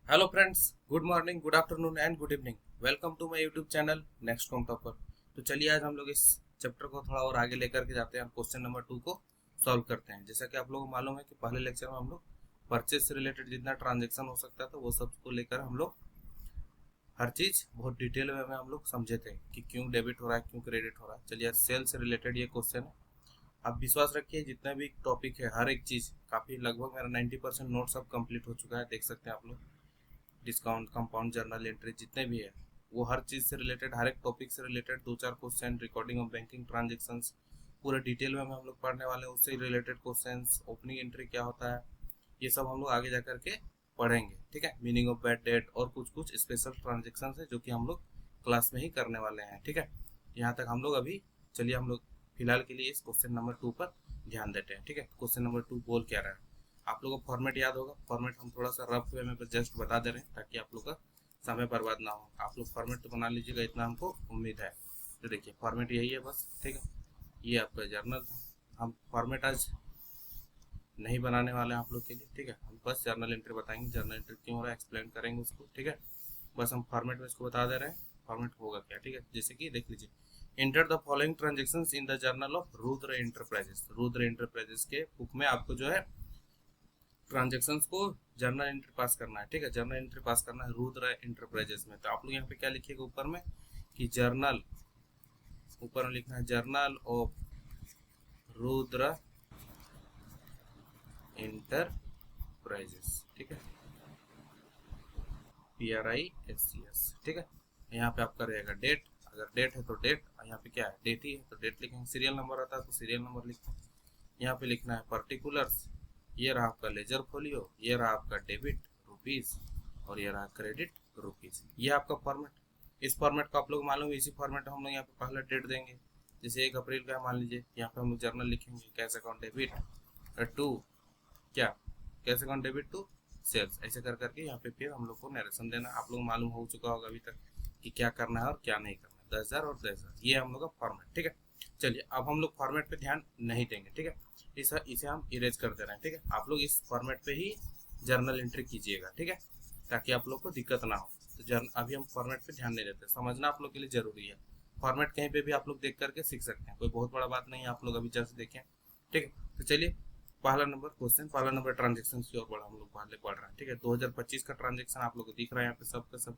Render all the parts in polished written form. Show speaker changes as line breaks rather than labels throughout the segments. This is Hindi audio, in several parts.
Hello friends, good morning, good afternoon and good evening. Welcome to my YouTube channel next com topper. तो चलिए आज हम लोग इस चैप्टर को थोड़ा और आगे लेकर के जाते हैं। क्वेश्चन नंबर 2 को सॉल्व करते हैं। जैसा कि आप लोगों को मालूम है कि पहले लेक्चर में हम लोग परचेज से रिलेटेड जितना ट्रांजेक्शन हो सकता था वो सब को लेकर हम लोग हर चीज बहुत डिटेल में हम लोग समझे थे कि क्यों डेबिट हो रहा है, क्यों क्रेडिट हो रहा है। चलिए आज सेल से रिलेटेड ये क्वेश्चन है। आप विश्वास रखिए, जितना भी टॉपिक है हर एक चीज काफी लगभग मेरा 90% नोट सब कंप्लीट हो चुका है। देख सकते हैं आप लोग, डिस्काउंट, कंपाउंड, जर्नल एंट्री जितने भी है वो हर चीज से रिलेटेड, हर एक टॉपिक से रिलेटेड दो चार question, recording of banking transactions पूरे डिटेल में हम लोग पढ़ने वाले हैं। उससे रिलेटेड क्वेश्चंस, ओपनिंग एंट्री क्या होता है, ये सब हम लोग आगे जा करके पढ़ेंगे। ठीक है, मीनिंग ऑफ बैड डेट और कुछ कुछ स्पेशल ट्रांजेक्शन है जो कि हम लोग क्लास में ही करने वाले हैं। ठीक है, यहाँ तक हम लोग अभी, चलिए हम लोग फिलहाल के लिए इस क्वेश्चन नंबर 2 पर ध्यान देते हैं। ठीक है, क्वेश्चन नंबर 2 बोल क्या रहा है, आप लोगों को फॉर्मेट याद होगा। फॉर्मेट हम थोड़ा सा रफ वे में जस्ट बता दे रहे हैं ताकि आप लोग का समय बर्बाद ना हो। आप लोग फॉर्मेट तो बना लीजिएगा, इतना हमको उम्मीद है। तो देखिए फॉर्मेट यही है बस। ठीक है, ये आपका जर्नल था। हम फॉर्मेट आज नहीं बनाने वाले हैं आप लोग के लिए। ठीक है, हम बस जर्नल एंट्री बताएंगे, जर्नल एंट्री क्यों हो रहा है एक्सप्लेन करेंगे उसको। ठीक है, बस हम फॉर्मेट में इसको बता दे रहे हैं फॉर्मेट होगा क्या। ठीक है, जैसे कि देख लीजिए, enter the following transaction in the journal of Rudra enterprises. Rudra enterprises के बुक में आपको जो है ट्रांजेक्शन्स को जर्नल एंट्री पास करना है। ठीक है, जर्नल एंट्री पास करना है रुद्र एंटरप्राइजेस में। तो आप लोग यहाँ पे क्या लिखिएगा ऊपर में कि जर्नल, ऊपर में लिखना है जर्नल ऑफ रुद्र एंटरप्राइजेस। ठीक है, PRISCS। ठीक है, यहाँ पे आपका रहेगा डेट, अगर डेट है तो डेट, यहाँ पे क्या है डेट ही है तो डेट लिखेंगे। सीरियल नंबर आता है तो सीरियल नंबर लिखते हैं। यहाँ पे लिखना है पर्टिकुलर्स, ये रहा आपका लेजर फोलियो, ये रहा आपका डेबिट रुपीज और ये रहा क्रेडिट रुपीज। ये आपका फॉर्मेट। इस फॉर्मेट को आप लोग मालूम है, इसी फॉर्मेट हम लोग यहाँ पे पहला डेट देंगे। जैसे 1 अप्रैल का मान लीजिए, यहाँ पे हम लोग जर्नल लिखेंगे कैश अकाउंट डेबिट टू क्या, cash account debit to sales. ऐसे कर करके यहाँ पे फिर हम लोग को नरेशन देना। आप लोग मालूम हो चुका होगा अभी तक कि क्या करना है और क्या नहीं करना है। 10,000 और 10,000, ये हम लोग का फॉर्मेट। ठीक है, चलिए अब हम लोग फॉर्मेट पे ध्यान नहीं देंगे। ठीक है, इसे हम इरेज कर दे रहे हैं। ठीक है, आप लोग इस फॉर्मेट पे ही जर्नल एंट्री कीजिएगा। ठीक है, ताकि आप लोग को दिक्कत ना हो। तो अभी हम फॉर्मेट पे ध्यान नहीं देते, समझना आप लोग के लिए जरूरी है। फॉर्मेट कहीं पे भी आप लोग देख करके सीख सकते हैं, कोई बहुत बड़ा बात नहीं है, आप लोग अभी जस्ट देखें। ठीक है, तो चलिए पहला नंबर क्वेश्चन, पहला नंबर ट्रांजेक्शन की ओर बढ़ा हम लोग पहले पढ़ रहे हैं। ठीक है, 2025 का ट्रांजेक्शन आप लोग को दिख रहा है यहाँ पे सब का सब।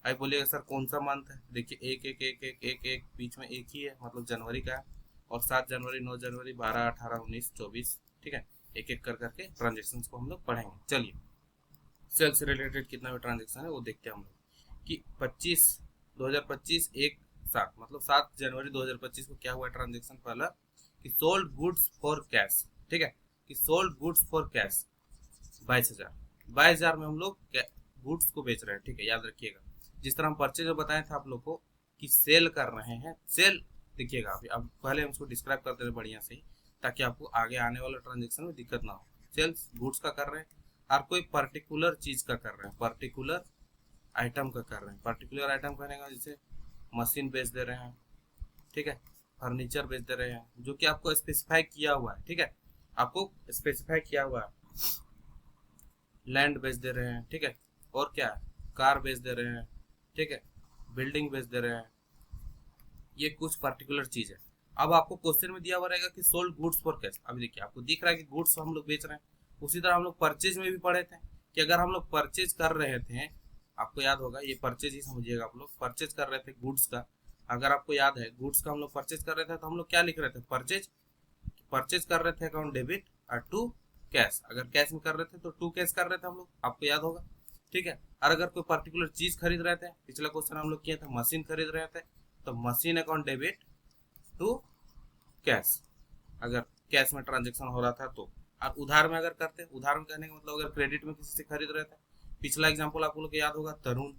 आई बोलिएगा सर कौन सा मंथ है, देखिए एक एक एक एक एक एक बीच में एक ही है, मतलब जनवरी का है। और 7 जनवरी, 9 जनवरी, 12, 18, 19, 24। ठीक है, एक एक कर करके ट्रांजेक्शन को हम लोग पढ़ेंगे। चलिए सेल से रिलेटेड कितना भी ट्रांजेक्शन है वो देखते हैं हम लोग कि 2025 एक 7, मतलब 7 जनवरी 2025 को क्या हुआ ट्रांजेक्शन पहला कि सोल्ड गुड्स फॉर कैश। ठीक है, कि सोल्ड गुड्स फॉर कैश 22,000। 22,000 में हम लोग गुड्स को बेच रहे हैं। ठीक है, याद रखिएगा, जिस तरह हम परचेज में बताए थे आप लोग को कि सेल कर रहे हैं, सेल देखिएगा अभी, अब पहले हम उसको डिस्क्राइब करते रहे बढ़िया से ही, ताकि आपको आगे आने वाले ट्रांजेक्शन में दिक्कत ना हो। सेल्स गुड्स का कर रहे हैं और कोई पर्टिकुलर चीज का कर रहे हैं, पर्टिकुलर आइटम का कर रहे हैं। पर्टिकुलर आइटम कहने का जैसे मशीन बेच दे रहे हैं, ठीक है, फर्नीचर बेच दे रहे हैं, जो कि आपको स्पेसिफाई किया हुआ है। ठीक है, आपको स्पेसिफाई किया हुआ है। लैंड बेच दे रहे हैं, ठीक है, और क्या है, कार बेच दे रहे हैं, ठीक है, बिल्डिंग बेच दे रहे हैं, ये कुछ पर्टिकुलर चीज है। अब आपको क्वेश्चन में दिया हुआ रहेगा कि सोल्ड गुड्स फॉर कैश। अभी देखिए आपको दिख रहा है कि गुड्स हम लोग बेच रहे हैं। उसी तरह हम लोग परचेज में भी पढ़े थे कि अगर हम लोग परचेज कर रहे थे, आपको याद होगा, ये परचेज ही समझिएगा, आप लोग परचेज कर रहे थे गुड्स का। अगर आपको याद है गुड्स का हम लोग परचेज कर रहे थे तो हम लोग क्या लिख रहे थे, परचेज, परचेज कर रहे थे अकाउंट डेबिट और टू कैश। अगर कैश में कर रहे थे तो टू कैश कर रहे थे हम लोग, आपको याद होगा। ठीक है, और अगर कोई पर्टिकुलर चीज खरीद रहे थे, पिछला क्वेश्चन हम लोग किए थे मशीन खरीद रहे थे, तो machine account debit to cash, अगर कैश में ट्रांजेक्शन हो रहा था तो। और उधार में अगर करते, उधार में कहने का मतलब अगर क्रेडिट में किसी से खरीद रहे थे, पिछला एग्जांपल आप लोग को याद होगा, तरुण,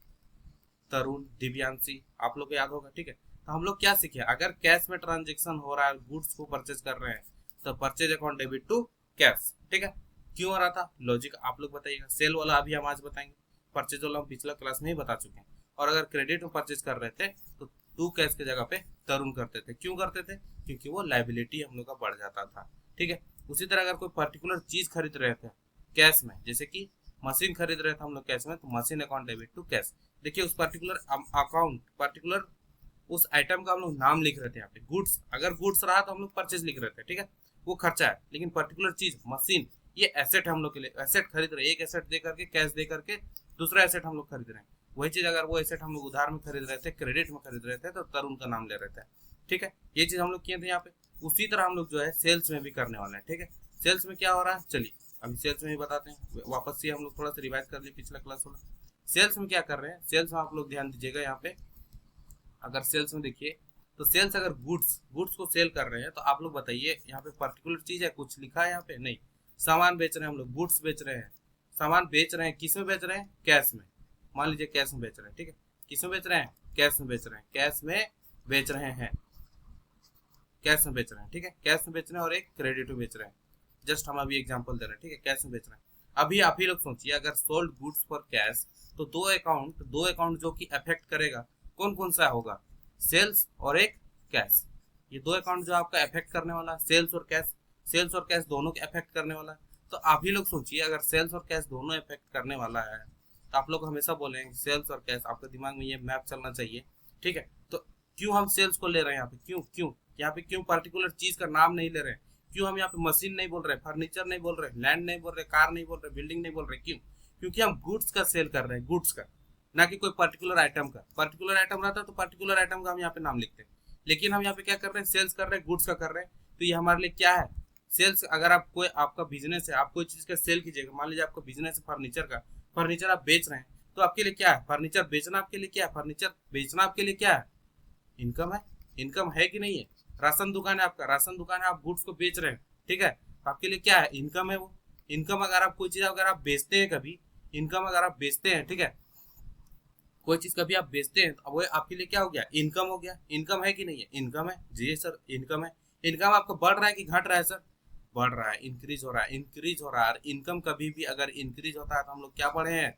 तरुण, दिव्यांशी, आप लोग को याद होगा। ठीक है, तो हम लोग क्या सीखे, अगर कैश में ट्रांजेक्शन हो रहा है, गुड्स को परचेज कर रहे हैं, तो purchase account debit to cash. ठीक है, क्यों हो रहा था, लॉजिक आप लोग बताइएगा। सेल वाला अभी हम आज बताएंगे, परचेज वाला हम पिछला क्लास में ही बता चुके हैं। और अगर क्रेडिट में परचेज कर रहे थे तो टू कैश की जगह पे तरुण करते थे। क्यों करते थे, क्योंकि वो लाइबिलिटी हम लोग का बढ़ जाता था। ठीक है, उसी तरह अगर कोई पर्टिकुलर चीज खरीद रहे थे कैश में, जैसे कि मशीन खरीद रहे थे हम लोग कैश में, तो machine account debit to cash. देखिए उस पर्टिकुलर अकाउंट, पर्टिकुलर उस आइटम का हम लोग नाम लिख रहे थे यहाँ पे, गुड्स, अगर गुड्स रहा तो हम लोग परचेज लिख रहे थे, ठीक है, वो खर्चा है। लेकिन पर्टिकुलर चीज मशीन, ये एसेट हम लोग के लिए, एसेट खरीद रहे हैं, एक एसेट दे करके, कैश दे करके दूसरा एसेट हम लोग खरीद रहे हैं। वही चीज अगर वो एसेट हम लोग उधार में खरीद रहे थे, क्रेडिट में खरीद रहे थे, तो तरुण का नाम ले रहे थे, ठीक है। ये चीज हम लोग किए थे यहाँ पे। उसी तरह हम लोग जो है सेल्स में भी करने वाले हैं, ठीक है। सेल्स में क्या हो रहा है, चलिए अभी सेल्स में ही बताते हैं। वापस से हम लोग थोड़ा सा रिवाइज कर लिए पिछला क्लास वाला। सेल्स में क्या कर रहे हैं, सेल्स में आप लोग ध्यान दीजिएगा यहाँ पे। अगर सेल्स में देखिए तो सेल्स, अगर गुड्स को सेल कर रहे हैं तो आप लोग बताइए यहाँ पे पर्टिकुलर चीज है, कुछ लिखा है यहाँ पे नहीं। सामान बेच रहे हैं हम लोग, गुड्स बेच रहे हैं, सामान बेच रहे हैं, किस में बेच रहे हैं, कैश में। मान लीजिए कैश में बेच रहे हैं, ठीक है। किस में बेच रहे हैं, कैश में बेच रहे हैं, कैश में बेच रहे हैं, कैश में बेच रहे हैं, ठीक है। कैश में बेच रहे हैं और एक क्रेडिट में बेच रहे हैं। जस्ट हम अभी एग्जांपल दे रहे हैं, ठीक है, कैश में बेच रहे हैं। अभी आप ही लोग सोचिए, अगर सोल्ड गुड्स फॉर कैश, तो दो अकाउंट जो कि अफेक्ट करेगा, कौन कौन सा होगा, सेल्स और एक कैश। ये दो अकाउंट जो आपका अफेक्ट करने वाला है, सेल्स और कैश दोनों के अफेक्ट करने वाला है। तो आप ही लोग सोचिए, अगर सेल्स और कैश दोनों अफेक्ट करने वाला है, तो आप लोग हमेशा बोलेंगे सेल्स और कैश, आपके दिमाग में ये मैप चलना चाहिए, ठीक है। तो क्यों हम सेल्स को ले रहे हैं यहाँ पे, क्यों यहाँ पे क्यों पर्टिकुलर चीज का नाम नहीं ले रहे हैं, क्यों हम यहाँ पे मशीन नहीं बोल रहे, फर्नीचर नहीं बोल रहे, लैंड नहीं बोल रहे, कार नहीं बोल रहे, बिल्डिंग नहीं बोल रहे, क्यों? क्योंकि हम गुड्स का सेल कर रहे हैं, गुड्स का, ना कि कोई पर्टिकुलर आइटम का। पर्टिकुलर आइटम रहता तो पर्टिकुलर आइटम का हम यहाँ पे नाम लिखते हैं, लेकिन हम यहाँ पे क्या कर रहे हैं, सेल्स कर रहे हैं, गुड्स का कर रहे हैं। तो ये हमारे लिए क्या है, सेल्स। अगर आप कोई, आपका बिजनेस है, आप कोई चीज का सेल कीजिएगा, मान लीजिए आपका बिजनेस है फर्नीचर का, फर्नीचर आप बेच रहे हैं, तो आपके लिए क्या है, फर्नीचर बेचना आपके लिए क्या है, फर्नीचर बेचना आपके लिए क्या है, इनकम है। इनकम है कि नहीं है? राशन दुकान है आपका, राशन दुकान है, आप गुड्स को बेच रहे हैं, ठीक है, तो आपके लिए क्या है, इनकम है वो। इनकम, अगर आप कोई चीज अगर आप बेचते हैं कभी, इनकम अगर आप बेचते हैं, ठीक है, कोई चीज कभी आप बेचते हैं, तो वो आपके लिए क्या हो गया, इनकम हो गया। इनकम है कि नहीं है, इनकम है जी सर, इनकम है। इनकम आपका बढ़ रहा है कि घट रहा है सर, बढ़ रहा है, इंक्रीज हो रहा है, इंक्रीज हो रहा है। इनकम कभी भी अगर इंक्रीज होता है तो हम लोग क्या पढ़े हैं,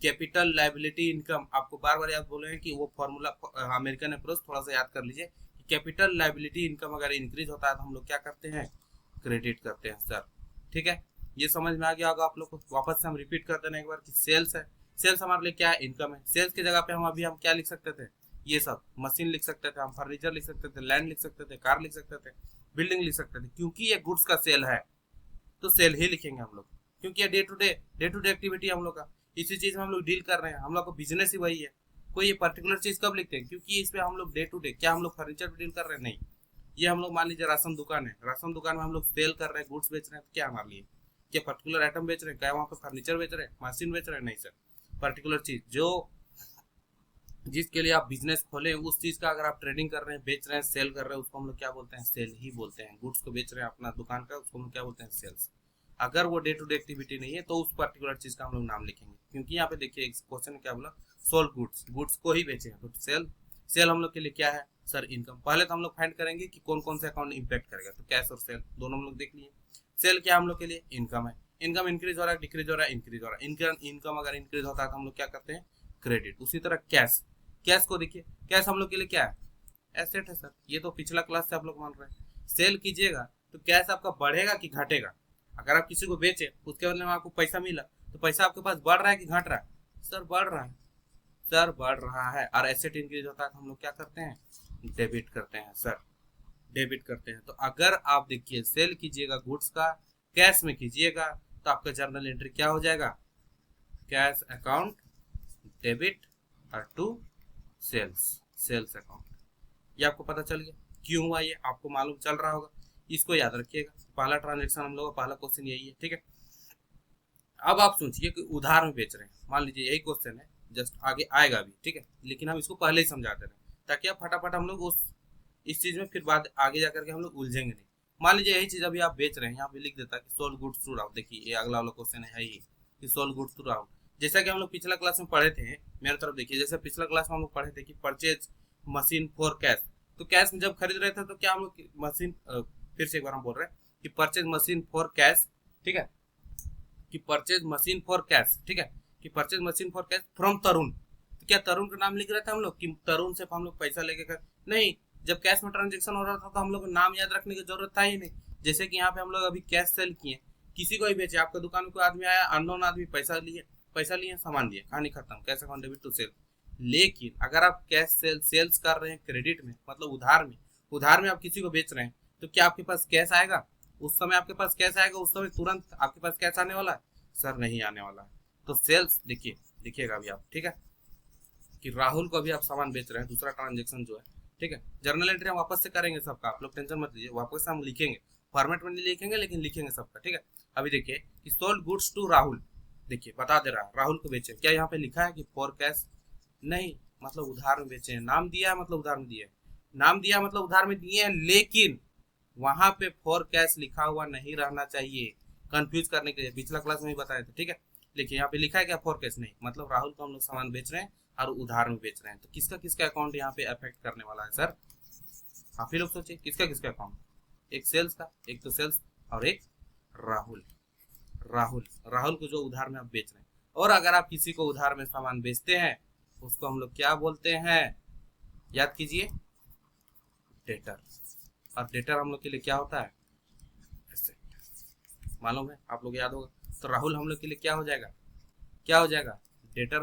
कैपिटल लायबिलिटी इनकम। आपको बार बार याद बोले हैं कि वो फॉर्मूला अमेरिकन अप्रोच थोड़ा सा याद कर लीजिए कि कैपिटल लायबिलिटी इनकम अगर इंक्रीज होता है तो हम लोग क्या करते हैं, क्रेडिट करते हैं सर, ठीक है। ये समझ में आ गया होगा आप लोग को। वापस से हम रिपीट कर देना एक बार कि सेल्स है, सेल्स हमारे लिए क्या है, इनकम है। सेल्स की जगह पे हम क्या लिख सकते थे, ये सब मशीन लिख सकते थे, हम फर्नीचर लिख सकते थे, लैंड लिख सकते थे, कार लिख सकते थे, बिल्डिंग लिख सकते थे। क्योंकि ये गुड्स का सेल है तो सेल ही लिखेंगे हम लोग, क्योंकि ये डे टू डे एक्टिविटी हम लोग का, इसी चीज में हम लोग डील कर रहे हैं, हम लोग का बिजनेस ही वही है। कोई ये पर्टिकुलर चीज कब लिखते हैं, क्योंकि इस पे हम लोग डे टू डे, क्या हम लोग फर्नीचर पे डील कर रहे हैं, नहीं। ये हम लोग मान लीजिए राशन दुकान है, राशन दुकान में हम लोग सेल कर रहे हैं, गुड्स बेच रहे हैं, तो क्या हमारे लिए, क्या पर्टिकुलर आइटम बेच रहे हैं, क्या वहाँ पे फर्नीचर बेच रहे हैं, मशीन बेच रहे हैं, नहीं सर। पर्टिकुलर चीज जो जिसके लिए आप बिजनेस खोले, उस चीज का अगर आप ट्रेडिंग कर रहे हैं, बेच रहे हैं, सेल कर रहे हैं, उसको हम लोग क्या बोलते हैं, सेल ही बोलते हैं। गुड्स को बेच रहे हैं अपना दुकान का, उसको हम लोग क्या बोलते हैं, सेल्स। अगर वो डे टू डे एक्टिविटी नहीं है तो उस पर्टिकुलर चीज का हम लोग नाम लिखेंगे। क्योंकि यहाँ पे देखिए एक क्वेश्चन क्या बोला, सोल्ड गुड्स, गुड्स को ही बेचे हैं, तो सेल हम लोग के लिए क्या है सर, इनकम। पहले तो हम लोग फाइंड करेंगे कि कौन कौन से अकाउंट इंपैक्ट करेगा, तो कैश और सेल दोनों हम लोग देख लिए। सेल क्या हम लोग के लिए, इनकम है। इनकम इंक्रीज हो रहा है, डिक्रीज हो रहा है, इंक्रीज हो रहा है। इनकम अगर इंक्रीज होता है तो हम लोग क्या करते हैं, क्रेडिट। उसी तरह कैश, कैश को देखिए, कैश हम लोग के लिए क्या है, एसेट है सर। ये तो पिछला क्लास से आप लोग मान रहे हैं। सेल कीजिएगा तो कैश आपका बढ़ेगा कि घटेगा। अगर आप किसी को बेचे, उसके बदले में आपको पैसा मिला, तो पैसा आपके पास बढ़ रहा है कि घट रहा है, सर बढ़ रहा है, सर बढ़ रहा है। और एसेट इंक्रीज होता है तो हम लोग क्या करते हैं, डेबिट करते हैं सर, डेबिट करते हैं। तो अगर आप देखिए सेल कीजिएगा गुड्स का, कैश में कीजिएगा, तो आपका जर्नल एंट्री क्या हो जाएगा, कैश अकाउंट डेबिट और टू सेल्स अकाउंट। ये आपको पता चल गया क्यों हुआ, ये आपको मालूम चल रहा होगा, इसको याद रखिएगा। पहला ट्रांजेक्शन हम लोग का पहला क्वेश्चन यही है, ठीक है। अब आप सोचिए कि उधार में बेच रहे हैं, मान लीजिए यही क्वेश्चन है, जस्ट आगे आएगा अभी, ठीक है, लेकिन हम इसको पहले ही समझा दे रहे हैं ताकि आप फटाफट हम लोग इस चीज में फिर बाद आगे जाकर के हम लोग उलझेंगे नहीं। मान लीजिए यही चीज अभी आप बेच रहे हैं, यहाँ पे लिख देता है कि सोल्ड गुड्स थ्रू आउट। देखिए ये अगला वाला क्वेश्चन है ही कि सोल्ड गुड्स थ्रू आउट। जैसा कि हम लोग पिछला क्लास में पढ़े थे, मेरे तरफ देखिए, जैसे पिछला क्लास में हम लोग पढ़े थे कि परचेज मशीन फॉर कैश। तो कैश में जब खरीद रहे थे तो क्या हम लोग मशीन, फिर से एक बार हम बोल रहे हैं कि परचेज मशीन फॉर कैश, ठीक है, कि परचेज मशीन फॉर कैश, ठीक है, कि purchase machine for cash from Tarun. तो क्या तरुण का नाम लिख रहे थे हम लोग कि तरुण से हम लोग पैसा लेके कर, नहीं। जब कैश में ट्रांजेक्शन हो रहा था तो हम लोग को नाम याद रखने की जरूरत था ही नहीं। जैसे कि यहाँ पे हम लोग अभी कैश सेल किए, किसी को भी बेचे, आपका दुकान में कोई आदमी आया, अननोन आदमी, पैसा लिए सामान दिए, कहानी खत्म, cash account debit to sale. लेकिन अगर आप कैश सेल्स कर रहे हैं क्रेडिट में, मतलब उधार में आप किसी को बेच रहे हैं, तो क्या आपके पास कैश आएगा? उस समय आपके पास कैश आएगा? उस समय तुरंत आपके पास कैश आने वाला है? सर नहीं आने वाला है। तो सेल्स देखिएगा अभी आप, ठीक है, कि राहुल को अभी आप सामान बेच रहे हैं, दूसरा ट्रांजेक्शन जो है, ठीक है। जर्नल एंट्री हम वापस से करेंगे सबका, आप लोग टेंशन मत लीजिए, वापस से हम लिखेंगे, फॉर्मेट में नहीं लिखेंगे लेकिन लिखेंगे सबका, ठीक है। अभी देखिए कि सोल्ड गुड्स टू राहुल, देखिए बता दे रहा है राहुल को बेचे, क्या यहाँ पे लिखा है कि फॉर कैश? नहीं, मतलब उधार में बेचे हैं, नाम दिया है मतलब उधार में दिए, नाम दिया मतलब उधार में दिए हैं, लेकिन वहां पे फॉर कैश लिखा हुआ नहीं रहना चाहिए, कंफ्यूज करने के लिए, पिछला क्लास में ही बताया था, ठीक है। देखिए यहाँ पे लिखा है क्या? फॉर कैश नहीं, मतलब राहुल को हम लोग सामान बेच रहे हैं और उधार में बेच रहे हैं, तो किसका किसका अकाउंट यहाँ पे अफेक्ट करने वाला है सर? आप ही लोग सोचिए, किसका किसका अकाउंट? एक सेल्स का, एक तो सेल्स, और एक राहुल को जो उधार में आप बेच रहे हैं। और अगर आप किसी को उधार में सामान बेचते हैं, उसको हम लोग क्या बोलते हैं? याद कीजिए, डेटर। और डेटर हम लोग के लिए क्या होता है? एसेट। मालूम है आप लोग, याद होगा। तो राहुल हम लोग के लिए क्या हो जाएगा? डेटर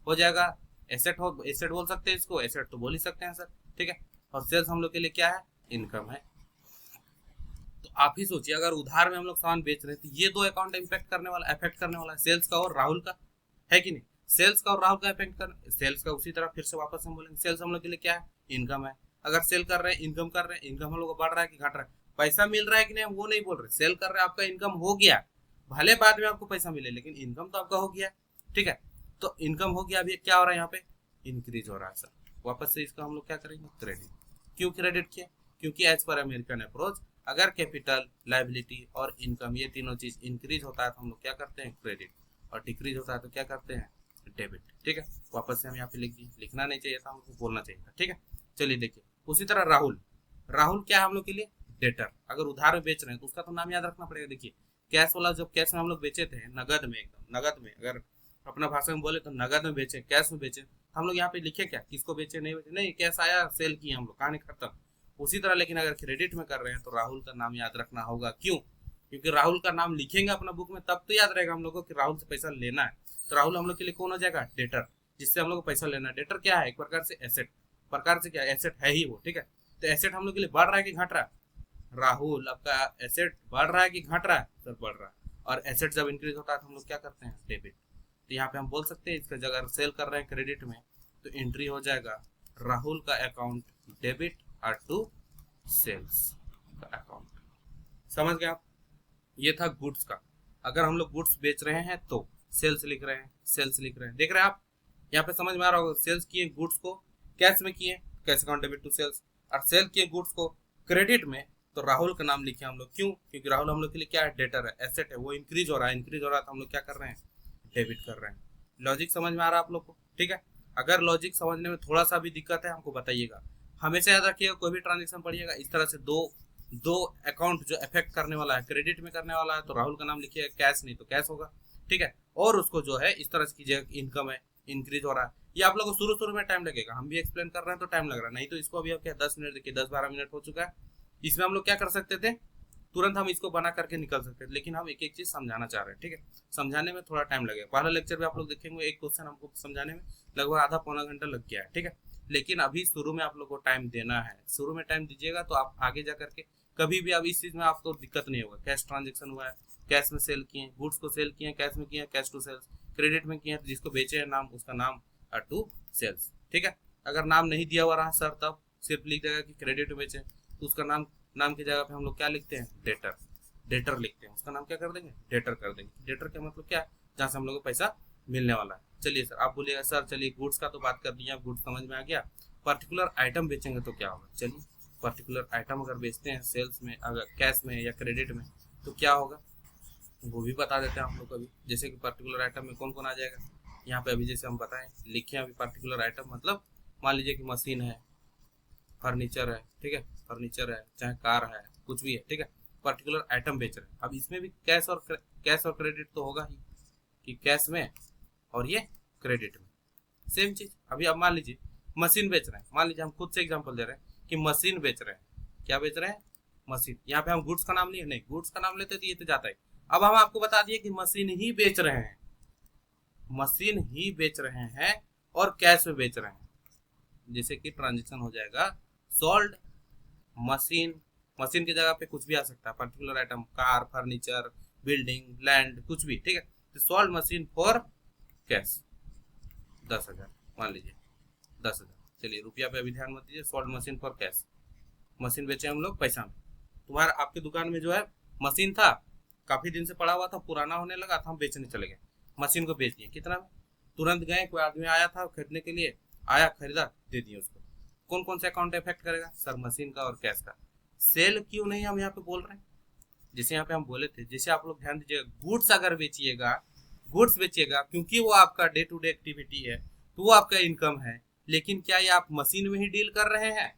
हो जाएगा, एसेट बोल सकते हैं इसको, एसेट तो बोल ही सकते हैं सर, ठीक है। और सेल्स हम लोग के लिए क्या है? इनकम है। तो आप ही सोचिए, अगर उधार में हम लोग सामान बेच रहे हैं, तो ये दो अकाउंट अफेक्ट करने वाला है, सेल्स का और राहुल का, है कि नहीं? सेल्स का और राहुल का अफेक्ट कर, सेल्स का उसी तरह फिर से वापस हम बोलेंगे, सेल्स हम लोग के लिए क्या है? इनकम है। अगर सेल कर रहे हैं, इनकम कर रहे हैं, इनकम हम लोग को बढ़ रहा है कि घट रहा है? पैसा मिल रहा है कि नहीं, वो नहीं बोल रहे, सेल कर रहे हैं, आपका इनकम हो गया, भले बाद में आपको पैसा मिले, लेकिन इनकम तो आपका हो गया, ठीक है। तो इनकम हो गया, अभी क्या हो रहा है यहाँ पे? इंक्रीज हो रहा है सर। वापस से इसका हम लोग क्या करेंगे? क्रेडिट। क्यों क्रेडिट किया? क्योंकि एज पर अमेरिकन अप्रोच, अगर कैपिटल, लायबिलिटी और इनकम ये तीनों चीज इंक्रीज होता है तो हम लोग क्या करते हैं? क्रेडिट, और डिक्रीज होता है तो क्या करते हैं? डेबिट, ठीक है। वापस से हम यहाँ पे लिख दिए, लिखना नहीं चाहिए था, हमको बोलना चाहिए था, ठीक है। चलिए देखिए, उसी तरह राहुल क्या है हम लोग के लिए? डेटर। अगर उधार में बेच रहे हैं तो उसका तो नाम याद रखना पड़ेगा। देखिए कैश वाला, जब कैश में हम लोग बेचे थे, नगद में, एकदम नगद में, अगर अपना भाषा में बोले तो नगद में बेचे, कैश में बेचे, हम लोग यहाँ पे लिखे क्या? किसको बेचे, नहीं बेचे, नहीं, कैश आया, सेल किए हम लोग, कहानी खत्म। उसी तरह लेकिन अगर क्रेडिट में कर रहे हैं तो राहुल का नाम याद रखना होगा। क्यों? क्योंकि राहुल का नाम लिखेंगे अपना बुक में, तब तो याद रहेगा हम लोग को कि राहुल से पैसा लेना है। तो राहुल हम लोग के लिए कौन हो जाएगा? डेटर, जिससे हम लोग को पैसा लेना है। डेटर क्या है? एक प्रकार से एसेट, प्रकार से क्या? एसेट है ही वो, ठीक है। तो एसेट हम लोग के लिए बढ़ रहा है कि घट रहा है? राहुल आपका एसेट बढ़ रहा है कि घट रहा है? सर बढ़ रहा है। और एसेट जब इंक्रीज होता है तो हम लोग क्या करते हैं? डेबिट। तो यहाँ पे हम बोल सकते हैं, इसका जगह अगर सेल कर रहे हैं क्रेडिट में, तो एंट्री हो जाएगा राहुल का अकाउंट डेबिट और टू सेल्स का अकाउंट। समझ गए आप? ये था गुड्स का। अगर हम लोग गुड्स बेच रहे हैं तो सेल्स लिख रहे हैं, देख रहे हैं आप? यहाँ पे समझ में आ रहा होगा, सेल्स किए गुड्स को कैश में किए, cash account debit to sales, और सेल किए गुड्स को क्रेडिट में, तो राहुल का नाम लिखे हम लोग। क्यों? क्योंकि राहुल हम लोग के लिए क्या है? डेटर है, एसेट है, वो इंक्रीज हो रहा है तो हम लोग क्या कर रहे हैं? डेबिट कर रहे हैं। लॉजिक समझ में आ रहा है आप लोग को? ठीक है। अगर लॉजिक समझने में थोड़ा सा भी दिक्कत है हमको बताइएगा। हमेशा याद रखिएगा, कोई भी ट्रांजेक्शन पढ़िएगा इस तरह से, दो अकाउंट जो अफेक्ट करने वाला है, क्रेडिट में करने वाला है तो राहुल का नाम लिखिएगा, कैश नहीं तो कैश होगा, ठीक है। और उसको जो है इस तरह से कीजिएगा, इनकम है, इंक्रीज हो रहा है। ये आप लोग को शुरू में टाइम लगेगा, हम भी एक्सप्लेन कर रहे हैं तो टाइम लग रहा है, नहीं तो इसको अभी अब क्या 10 मिनट, देखिए 10-12 मिनट हो चुका है। इसमें हम लोग क्या कर सकते थे? तुरंत हम इसको बना करके निकल सकते थे, लेकिन हम एक एक चीज समझाना चाह रहे हैं, ठीक है। समझाने में थोड़ा टाइम लगेगा। पहला लेक्चर भी आप लोग देखेंगे, एक क्वेश्चन हमको समझाने में लगभग आधा पौना घंटा लग गया है, ठीक है। लेकिन अभी शुरू में आप लोग को टाइम देना है, शुरू में टाइम दीजिएगा तो आप आगे जा करके कभी भी अब इस चीज में आपको दिक्कत नहीं होगा। कैश ट्रांजेक्शन हुआ है, कैश में सेल किए, गुड्स को सेल किए, कैश में किए, कैश टू सेल्स, क्रेडिट में किए, जिसको बेचे हैं नाम, उसका नाम टू सेल्स, ठीक है। अगर नाम नहीं दिया हुआ रहा सर, तब सिर्फ लिख देगा कि क्रेडिट में बेचे, तो उसका नाम की जगह पे हम लोग क्या लिखते हैं? डेटर लिखते हैं, उसका नाम क्या कर देंगे? डेटर कर देंगे। डेटर का मतलब क्या है? जहाँ से हम लोग को पैसा मिलने वाला है। चलिए सर, आप बोलिएगा सर चलिए गुड्स का तो बात कर दिया, गुड्स समझ में आ गया, पर्टिकुलर आइटम बेचेंगे तो क्या होगा? चलिए, पर्टिकुलर आइटम अगर बेचते हैं सेल्स में, अगर कैश में या क्रेडिट में, तो क्या होगा वो भी बता देते हैं हम लोग को अभी। जैसे कि पर्टिकुलर आइटम में कौन कौन आ जाएगा यहाँ पे, अभी जैसे हम बताएं, लिखे अभी पर्टिकुलर आइटम मतलब मान लीजिए कि मशीन है, फर्नीचर है, ठीक है, फर्नीचर है, चाहे कार है, कुछ भी है, ठीक है, पर्टिकुलर आइटम बेच रहे हैं। अब इसमें भी कैश और क्रेडिट तो होगा ही, कि कैश में और ये क्रेडिट में सेम चीज। अभी अब मान लीजिए मशीन बेच रहे हैं, मान लीजिए हम खुद से एग्जांपल दे रहे हैं कि मशीन बेच रहे हैं, क्या बेच रहे हैं? मशीन, यहाँ पे हम गुड्स का नाम नहीं, गुड्स का नाम लेते तो ये तो जाता है। अब हम आपको बता दिए कि मशीन ही बेच रहे हैं, मशीन ही बेच रहे हैं और कैश में बेच रहे हैं, जैसे कि ट्रांजेक्शन हो जाएगा सोल्ड मशीन, मशीन की जगह पे कुछ भी आ सकता है, particular item, car, furniture, building, land, कुछ भी, ठीक है। तो सोल्ड मशीन फॉर कैश 10,000 मान लीजिए, 10,000। चलिए रुपया पे अभी ध्यान मत दीजिए, sold machine for cash, machine बेचे हम लोग पैसा में। तुम्हारा आपके दुकान में जो है मशीन था, काफी दिन से पड़ा हुआ था, पुराना होने लगा था, हम बेचने चले गए, मशीन को बेच दिए। कितना में? तुरंत गए, कोई आदमी आया था खरीदने के लिए, आया, खरीदा, दे दिए उसको। कौन कौन से अकाउंट इफेक्ट करेगा सर? मशीन का और कैश का। सेल क्यों नहीं हम यहाँ पे बोल रहे हैं? जैसे यहाँ पे हम बोले थे, जैसे आप लोग ध्यान दीजिएगा, गुड्स अगर बेचिएगा, गुड्स बेचिएगा, क्योंकि वो आपका डे टू डे एक्टिविटी है, तो वो आपका इनकम है। लेकिन क्या ये आप मशीन में ही डील कर रहे हैं?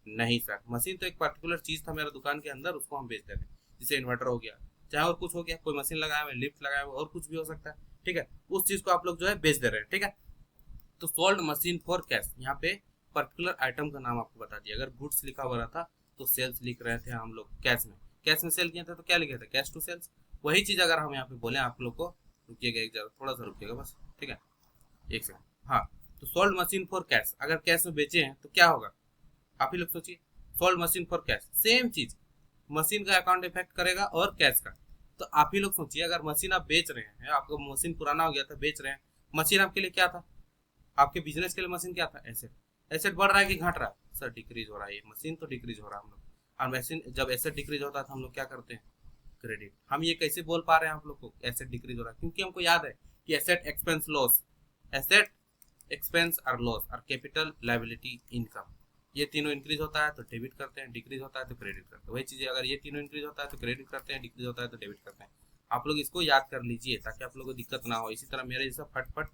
नहीं सर, मशीन तो एक पर्टिकुलर चीज था मेरा दुकान के अंदर, उसको हम बेच देते हैं। जैसे इन्वर्टर हो गया, चाहे और कुछ हो गया, कोई मशीन लगाया हुआ, लिफ्ट लगाया हुआ, और कुछ भी हो सकता है, ठीक है, उस चीज को आप लोग जो है बेच दे रहे हैं, ठीक है। तो सोल्ड मशीन फॉर कैश, यहाँ पे पर्टिकुलर आइटम का नाम आपको बता दिया। अगर गुड्स लिखा हुआ था तो सेल्स लिख रहे थे हम लोग कैश में, कैश में सेल किया था तो क्या लिखे थे? Cash to sales. वही चीज अगर हम यहाँ पे बोले आप लोग को, रुकिएगा एक जगह, थोड़ा सा रुकिएगा बस, ठीक है, एक सेकंड। हाँ, तो सोल्ड मशीन फॉर कैश, अगर कैश में बेचे हैं तो क्या होगा? आप ही लोग सोचिए, sold machine for cash, same चीज, मशीन का अकाउंट इफेक्ट करेगा और कैश का। तो आप ही लोग सोचिए, अगर मशीन आप बेच रहे हैं, आपका मशीन पुराना हो गया था, बेच रहे हैं, मशीन आपके लिए क्या था? आपके बिजनेस के लिए मशीन क्या था? एसेट। एसेट बढ़ रहा है कि घट रहा है? सर डिक्रीज हो रहा है, ये मशीन तो डिक्रीज हो रहा है हम लोग। और मशीन जब एसेट डिक्रीज होता है तो हम लोग क्या करते हैं? क्रेडिट। हम ये कैसे बोल पा रहे हैं आप लोग को एसेट डिक्रीज हो रहा है? क्योंकि हमको याद है कि asset expense loss, asset expense और लॉस और कैपिटल लायबिलिटी इनकम, ये तीनों इंक्रीज होता है तो डेबिट करते हैं, डिक्रीज होता है तो क्रेडिट करते हैं। वही चीजें अगर ये तीनों इंक्रीज होता है तो क्रेडिट करते हैं, डिक्रीज होता है तो डेबिट करते हैं। आप लोग इसको याद कर लीजिए ताकि आप लोग को दिक्कत ना हो। इसी तरह मेरे जैसा फटफट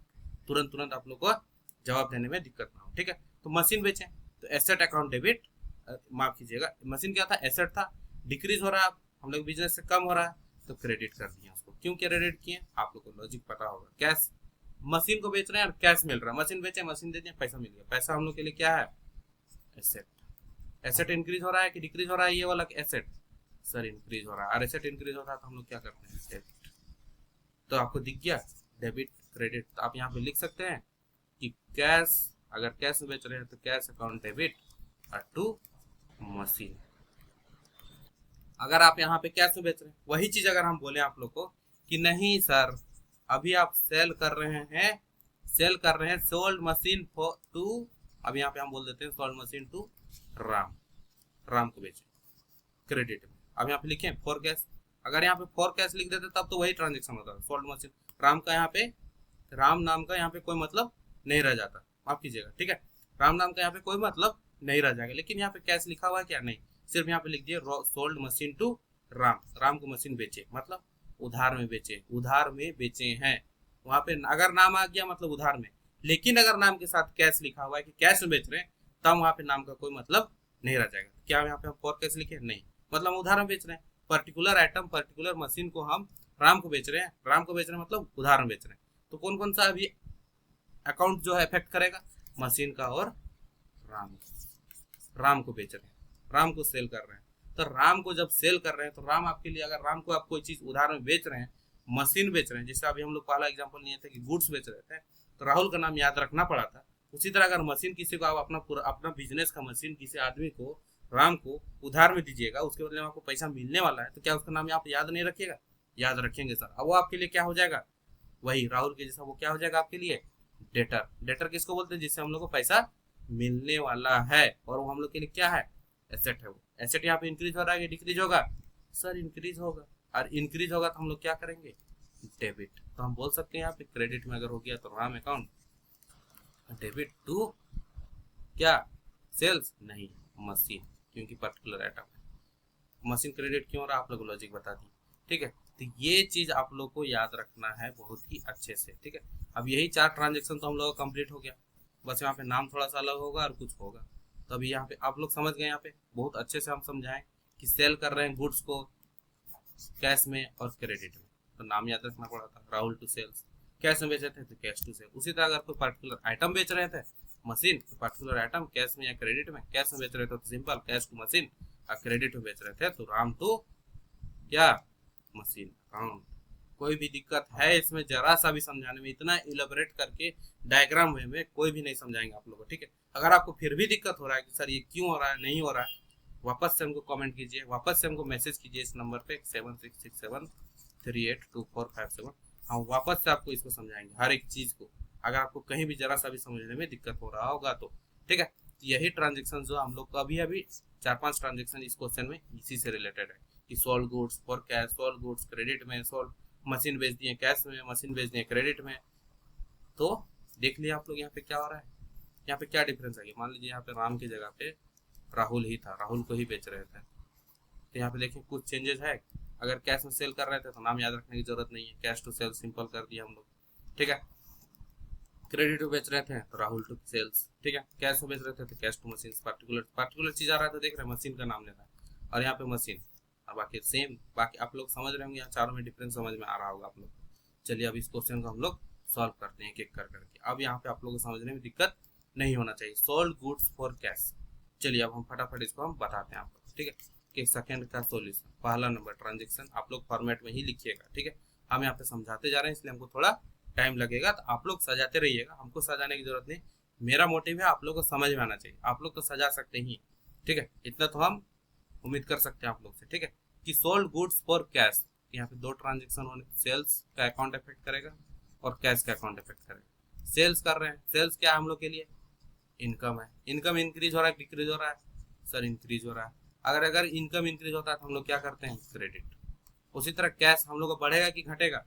तुरंत तुरंत आप लोग को जवाब देने में दिक्कत ना हो, ठीक है। तो मशीन बेचें तो एसेट अकाउंट डेबिट, माफ कीजिएगा, मशीन क्या था? एसेट था, डिक्रीज हो रहा है, हम लोग बिजनेस से कम हो रहा है तो क्रेडिट कर दिया उसको। क्यों क्रेडिट किए? आप लोग को लॉजिक पता होगा। कैश, मशीन को बेच रहे हैं और कैश मिल रहा है, मशीन बेचे, मशीन दे दिए, पैसा मिल गया। पैसा हम लोग के लिए क्या है? एसेट। एसेट इंक्रीज हो रहा है कि डिक्रीज हो रहा है? ये वाला एसेट सर इंक्रीज हो रहा है, और एसेट इंक्रीज होता है तो हम लोग क्या करते हैं? डेबिट। तो आपको दिख गया डेबिट क्रेडिट। तो आप यहाँ पे लिख सकते हैं कि कैश, अगर कैश बेच रहे हैं तो cash account debit to machine. अगर आप यहाँ पे कैश में बेच रहे हैं, वही चीज अगर हम बोले आप लोग को कि नहीं सर अभी आप सेल कर रहे हैं, सेल कर रहे हैं सोल्ड मशीन फॉर टू, अब यहाँ पे हम बोल देते हैं sold machine to Ram, Ram को बेचे क्रेडिट में। अब यहाँ पे लिखे फॉर कैश, अगर यहाँ पे फॉर कैश लिख देते तब तो वही ट्रांजेक्शन होता है। सोल्ड मशीन राम का, यहाँ पे राम नाम का यहाँ पे कोई मतलब नहीं रह जाता, माफ कीजिएगा, ठीक है, राम नाम का यहाँ पे कोई मतलब नहीं रह जाएगा। लेकिन यहाँ पे कैश लिखा हुआ है क्या? नहीं, सिर्फ यहाँ पे लिख दिए sold machine to Ram, Ram को मशीन बेचे मतलब उधार में बेचे, उधार में बेचे हैं। वहां पे अगर नाम आ गया मतलब उधार में, लेकिन अगर नाम के साथ कैश लिखा हुआ है कि कैश में बेच रहे हैं, तब वहां पे नाम का कोई मतलब नहीं रह जाएगा। क्या यहाँ पे हम फॉर कैश लिखे? नहीं, मतलब हम उधार में बेच रहे हैं, पर्टिकुलर आइटम, पर्टिकुलर मशीन को हम राम को बेच रहे हैं, राम को बेच रहे हैं मतलब उधार में बेच रहे हैं। तो कौन कौन सा अभी अकाउंट जो है इफेक्ट करेगा? मशीन का और राम, राम को बेच रहे हैं, राम को सेल कर रहे हैं। तो राम को जब सेल कर रहे हैं तो राम आपके लिए, अगर राम को आप कोई चीज उधार में बेच रहे हैं, मशीन बेच रहे हैं, जैसे अभी हम लोग पहला एग्जांपल लिए थे कि गुड्स बेच रहे थे तो राहुल का नाम याद रखना पड़ा था। उसी तरह अगर मशीन किसी को आप अपना पूरा अपना बिजनेस का मशीन किसी आदमी को, राम को उधार में दीजिएगा, उसके बदले में आपको पैसा मिलने वाला है, तो क्या उसका नाम आप याद नहीं रखिएगा? याद रखेंगे सर। अब वो आपके लिए क्या हो जाएगा? वही राहुल के जैसा वो क्या हो जाएगा आपके लिए? डेटर। डेटर किसको बोलते हैं? जिससे हम लोग को पैसा मिलने वाला है, और वो हम लोग के लिए क्या है? एसेट है। वो एसेट यहाँ पे इंक्रीज हो रहा है कि डिक्रीज होगा? सर इंक्रीज होगा, और इंक्रीज होगा तो हम लोग क्या करेंगे? डेबिट। तो हम बोल सकते हैं यहाँ पे क्रेडिट में अगर हो गया तो राम अकाउंट डेबिट टू क्या? सेल्स नहीं, मशीन, क्योंकि पर्टिकुलर आइटम है। मशीन क्रेडिट क्यों हो रहा है? आप लोग लॉजिक बता दी, ठीक है। तो ये चीज आप लोग को याद रखना है बहुत ही अच्छे से, ठीक है। अब यही 4 ट्रांजेक्शन तो हम लोग कंप्लीट हो गया, बस यहाँ पे नाम थोड़ा सा अलग होगा और कुछ होगा। तो अभी यहाँ पे आप लोग समझ गए, यहाँ पे बहुत अच्छे से हम समझाएं कि सेल कर रहे हैं गुड्स को कैश में और क्रेडिट में, तो नाम याद रखना पड़ा था, राहुल टू सेल्स। कैश में बेचे थे तो कैश टू सेल। उसी तरह अगर कोई पर्टिकुलर आइटम बेच रहे थे मशीन, तो पर्टिकुलर आइटम कैश में या क्रेडिट में, कैश में बेच रहे थे तो simple cash to machine, credit में बेच रहे थे तो राम टू क्या मशीन अकाउंट। कोई भी दिक्कत है इसमें जरा सा भी समझाने में, इतना इलेबोरेट करके डायग्राम वे में कोई भी नहीं समझाएंगे आप लोगों को, ठीक है। अगर आपको फिर भी दिक्कत हो रहा है कि सर ये क्यों हो रहा है, नहीं हो रहा है, वापस से हमको कमेंट कीजिए, वापस से हमको मैसेज कीजिए इस नंबर पे 7667382457। हम वापस से आपको इसको समझाएंगे हर एक चीज को, अगर आपको कहीं भी जरा सा भी समझने में दिक्कत हो रहा होगा तो, ठीक है। यही ट्रांजेक्शन जो हम लोग को अभी अभी 4-5 ट्रांजेक्शन इस क्वेश्चन में इसी से रिलेटेड है कि sold goods for cash, sold goods credit में, सोल्ड मशीन बेच दिए कैश में, मशीन बेच दिए क्रेडिट में। तो देख लिया आप लोग यहाँ पे क्या हो रहा है, यहाँ पे क्या डिफरेंस है। मान लीजिए यहाँ पे राम की जगह पे राहुल ही था, राहुल को ही बेच रहे थे, तो यहाँ पे देखिए कुछ चेंजेस है। अगर कैश में सेल कर रहे थे तो नाम याद रखने की जरूरत नहीं है, कैश टू सेल सिंपल कर दिया हम लोग, ठीक है। क्रेडिट टू बेच रहे थे तो राहुल टू सेल्स, ठीक है। कैश में बेच रहे थे तो कैश टू मशीन, पार्टिकुलर चीज आ रहा था, देख रहे हैं मशीन का नाम लेना है, और यहाँ पे मशीन, और बाकी सेम। बाकी आप लोग समझ रहे होंगे, यहाँ चारों में डिफरेंस समझ में आ रहा होगा आप लोग। चलिए अब इस क्वेश्चन को हम लोग सॉल्व करते हैं एक एक कर करके। अब यहाँ पे आप लोगों को समझने में दिक्कत नहीं होना चाहिए। सोल्ड गुड्स फॉर कैश, चलिए अब हम फटाफट इसको हम बताते हैं आपको, ठीक है। कि सेकंड का सॉल्यूशन, पहला नंबर ट्रांजेक्शन आप लोग फॉर्मेट में ही लिखिएगा, ठीक है। हम यहाँ पे समझाते जा रहे हैं इसलिए हमको थोड़ा टाइम लगेगा, तो आप लोग सजाते रहिएगा, हमको सजाने की जरूरत नहीं। मेरा मोटिव है आप लोग को समझ में आना चाहिए, आप लोग तो सजा सकते ही, ठीक है। इतना तो हम उम्मीद कर सकते हैं आप लोग से, ठीक है। कि सोल्ड गुड्स फॉर कैश, यहाँ पे दो ट्रांजेक्शन होने, सेल्स का अकाउंट इफेक्ट करेगा और कैश का अकाउंट इफेक्ट करेगा। सेल्स कर रहे हैं, सेल्स क्या है हम लोग के लिए, इनकम है। इनकम इंक्रीज हो रहा है डिक्रीज हो रहा है, सर इंक्रीज हो रहा है। अगर इनकम इंक्रीज होता है तो हम लोग क्या करते हैं, क्रेडिट। उसी तरह कैश हम लोग को बढ़ेगा कि घटेगा,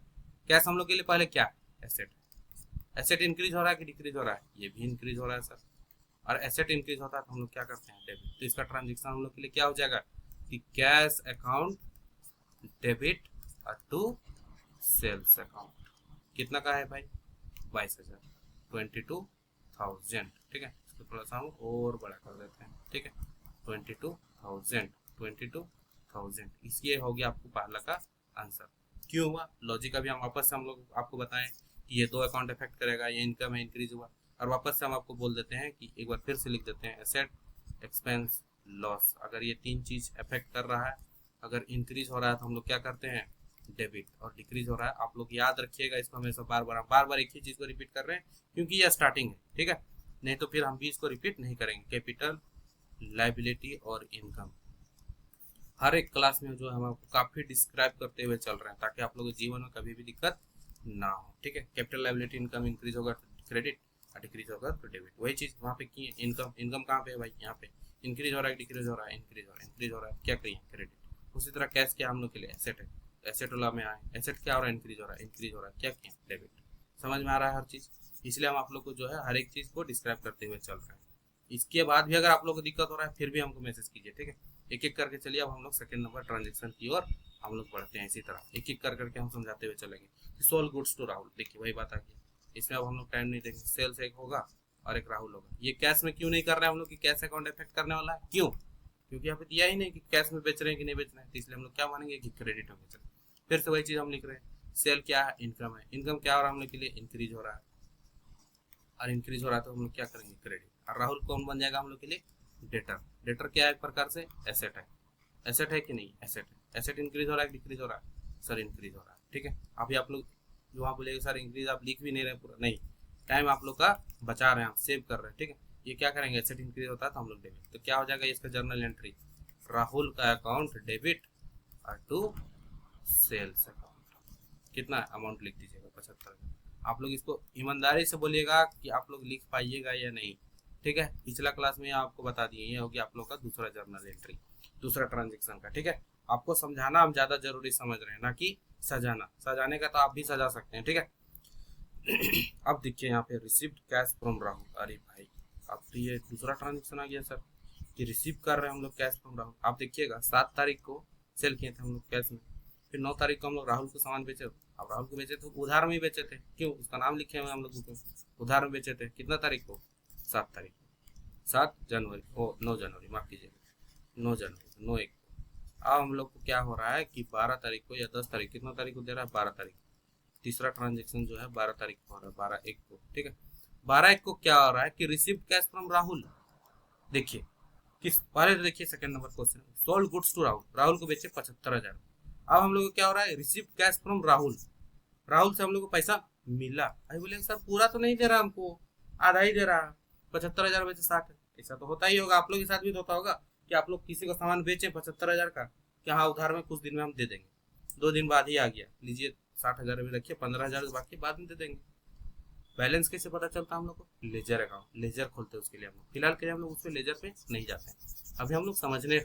कैश हम लोग के लिए पहले क्या है, एसेट। एसेट इंक्रीज हो रहा है कि डिक्रीज हो रहा है, ये भी इंक्रीज हो रहा है सर। और एसेट इंक्रीज होता है तो हम लोग क्या करते हैं, डेबिट। तो इसका ट्रांजेक्शन हम लोग के लिए क्या हो जाएगा कि cash account debit to sales account. कितना का है भाई, 22,000, 22,000, ठीक है। इसको थोड़ा सा हम और बड़ा कर देते हैं, ठीक है। 22,000 इसलिए हो गया आपको पहला का आंसर। क्यों हुआ, लॉजिक अभी हम वापस से हम लोग आपको बताएं कि ये दो अकाउंट इफेक्ट करेगा, ये इनकम है इंक्रीज हुआ, और वापस से हम आपको बोल देते हैं कि एक बार फिर से लिख देते हैं एसेट एक्सपेंस लॉस। अगर ये तीन चीज इफेक्ट कर रहा है, अगर इंक्रीज हो रहा है तो हम लोग क्या करते हैं, डेबिट, और डिक्रीज हो रहा है, आप लोग याद रखिएगा इसको हमेशा, बार बार एक ही चीज को रिपीट कर रहे हैं क्योंकि ये स्टार्टिंग है, ठीक है। नहीं तो फिर हम भी इसको रिपीट नहीं करेंगे। कैपिटल, लायबिलिटी और इनकम हर एक क्लास में जो हम आपको काफी डिस्क्राइब करते हुए चल रहे हैं, ताकि आप लोगों के जीवन में कभी भी दिक्कत ना हो, ठीक है। कैपिटल, लायबिलिटी, इनकम इंक्रीज होगा तो क्रेडिट, और डिक्रीज होगा तो डेबिट। वही चीज वहाँ पे की है। इनकम कहाँ पे है भाई, यहाँ पे इंक्रीज हो रहा है, डिक्रीज हो रहा है, इंक्रीज हो रहा है, इंक्रीज हो रहा है, क्या करिए, क्रेडिट। उसी तरह कैश क्या हम लोग के लिए, एसेट है, एसेट वाला में आए, एसेट क्या हो रहा है, इंक्रीज हो रहा है, इंक्रीज हो रहा है, क्या किया, डेबिट। समझ में आ रहा है हर चीज, इसलिए हम आप लोग को जो है हर एक चीज को डिस्क्राइब करते हुए चल रहे हैं। इसके बाद भी अगर आप लोग को दिक्कत हो रहा है फिर भी हमको मैसेज कीजिए, ठीक है। एक एक करके चलिए अब हम लोग सेकंड नंबर ट्रांजेक्शन की ओर हम लोग बढ़ते हैं। इसी तरह एक एक कर करके हम समझाते हुए चलेंगे। सोल्ड गुड्स टू राहुल, देखिए वही बात आ गई, इसमें अब हम लोग टाइम नहीं देंगे। सेल्स एक होगा और एक राहुल होगा। ये कैश में क्यों नहीं कर रहे हैं हम लोग कि कैश अकाउंट इफेक्ट करने वाला है, क्यों, क्योंकि यहाँ पे दिया ही नहीं कि कैश में बेच रहे हैं कि नहीं बेच रहे हैं, तो इसलिए हम लोग क्या मानेंगे कि क्रेडिट हो गया। फिर से वही चीज हम लिख रहे हैं। सेल क्या है, इनकम है, इनकम क्या हो रहा है हम लोग के लिए, इंक्रीज हो रहा है, और इंक्रीज हो रहा है तो हम लोग क्या करेंगे, क्रेडिट। और राहुल कौन बन जाएगा हम लोग के लिए, डेटर। डेटर क्या है, एक प्रकार से एसेट है, एसेट है कि नहीं, एसेट है। एसेट इंक्रीज हो रहा है, डिक्रीज हो रहा है, सर इंक्रीज हो रहा है, ठीक है। अभी आप लोग जो वहाँ बोलेंगे सर इंक्रीज, आप लिख भी नहीं रहे पूरा, नहीं, टाइम आप लोग का बचा रहे हैं, आप सेव कर रहे हैं, ठीक है। ये क्या करेंगे, एसेट इंक्रीज होता है तो हम लोग डेबिट, तो क्या हो जाएगा इसका जर्नल एंट्री, राहुल का अकाउंट डेबिट और टू सेल्स अकाउंट। कितना अमाउंट लिख दीजिएगा, 75। आप लोग इसको ईमानदारी से बोलिएगा कि आप लोग लिख पाइएगा या नहीं, ठीक है। पिछला क्लास में आपको बता दिए, ये होगी आप लोग का दूसरा जर्नल एंट्री, दूसरा ट्रांजेक्शन का, ठीक है। आपको समझाना हम ज्यादा जरूरी समझ रहे हैं, ना कि सजाना। सजाने का तो आप भी सजा सकते हैं, ठीक है। अब देखिए यहाँ पे रिसीव्ड कैश फ्रॉम राहुल, अरे भाई अब तो ये दूसरा ट्रांजेक्शन आ गया सर, कि रिसीव कर रहे हैं हम लोग कैश फ्रॉम राहुल। आप देखिएगा 7 तारीख को सेल किए थे हम लोग कैश में, फिर 9 तारीख को हम लोग राहुल को सामान बेचे। अब राहुल को बेचे तो उधार में ही बेचे थे, क्यों, उसका नाम लिखे हुए हम लोग उधार में बेचे थे। कितना तारीख को, 7 तारीख को, 7 जनवरी, ओ 9 जनवरी, माफ कीजिएगा, 9 जनवरी, 9/1। अब हम लोग को क्या हो रहा है कि 12 तारीख को या 10 तारीख, कितना तारीख को दे रहा है, 12 तारीख। तीसरा ट्रांजेक्शन जो है 12 तारीख को हो रहा है, 12/1 को, ठीक है। 12/1 को क्या हो रहा है कि रिसीव कैश फ्रॉम राहुल। देखिए किस पहले तो देखिए second number question, sold goods to Rahul, Rahul को बेचे 75,000। अब हम लोग को क्या हो रहा है, receive cash from Rahul, Rahul से हम लोग को पैसा मिला। अभी बोले सर पूरा तो नहीं दे रहा हमको, आधा ही दे रहा, 75,000 बेचे 60। ऐसा तो होता ही होगा, आप लोग के साथ भी तो होता होगा कि आप लोग किसी को सामान बेचे 75,000 का, कि हाँ उधार में कुछ दिन में हम दे देंगे, 2 दिन बाद ही आ गया, लीजिए 60,000 में रखिए, 15,000 बाकी बाद में दे देंगे। बैलेंस कैसे पता चलता है हम लोग को, लेजर अकाउंट, लेजर खोलते हैं उसके लिए हम लोग, फिलहाल के लिए हम लोग उस पर लेजर पे नहीं जाते हैं। अभी हम लोग समझने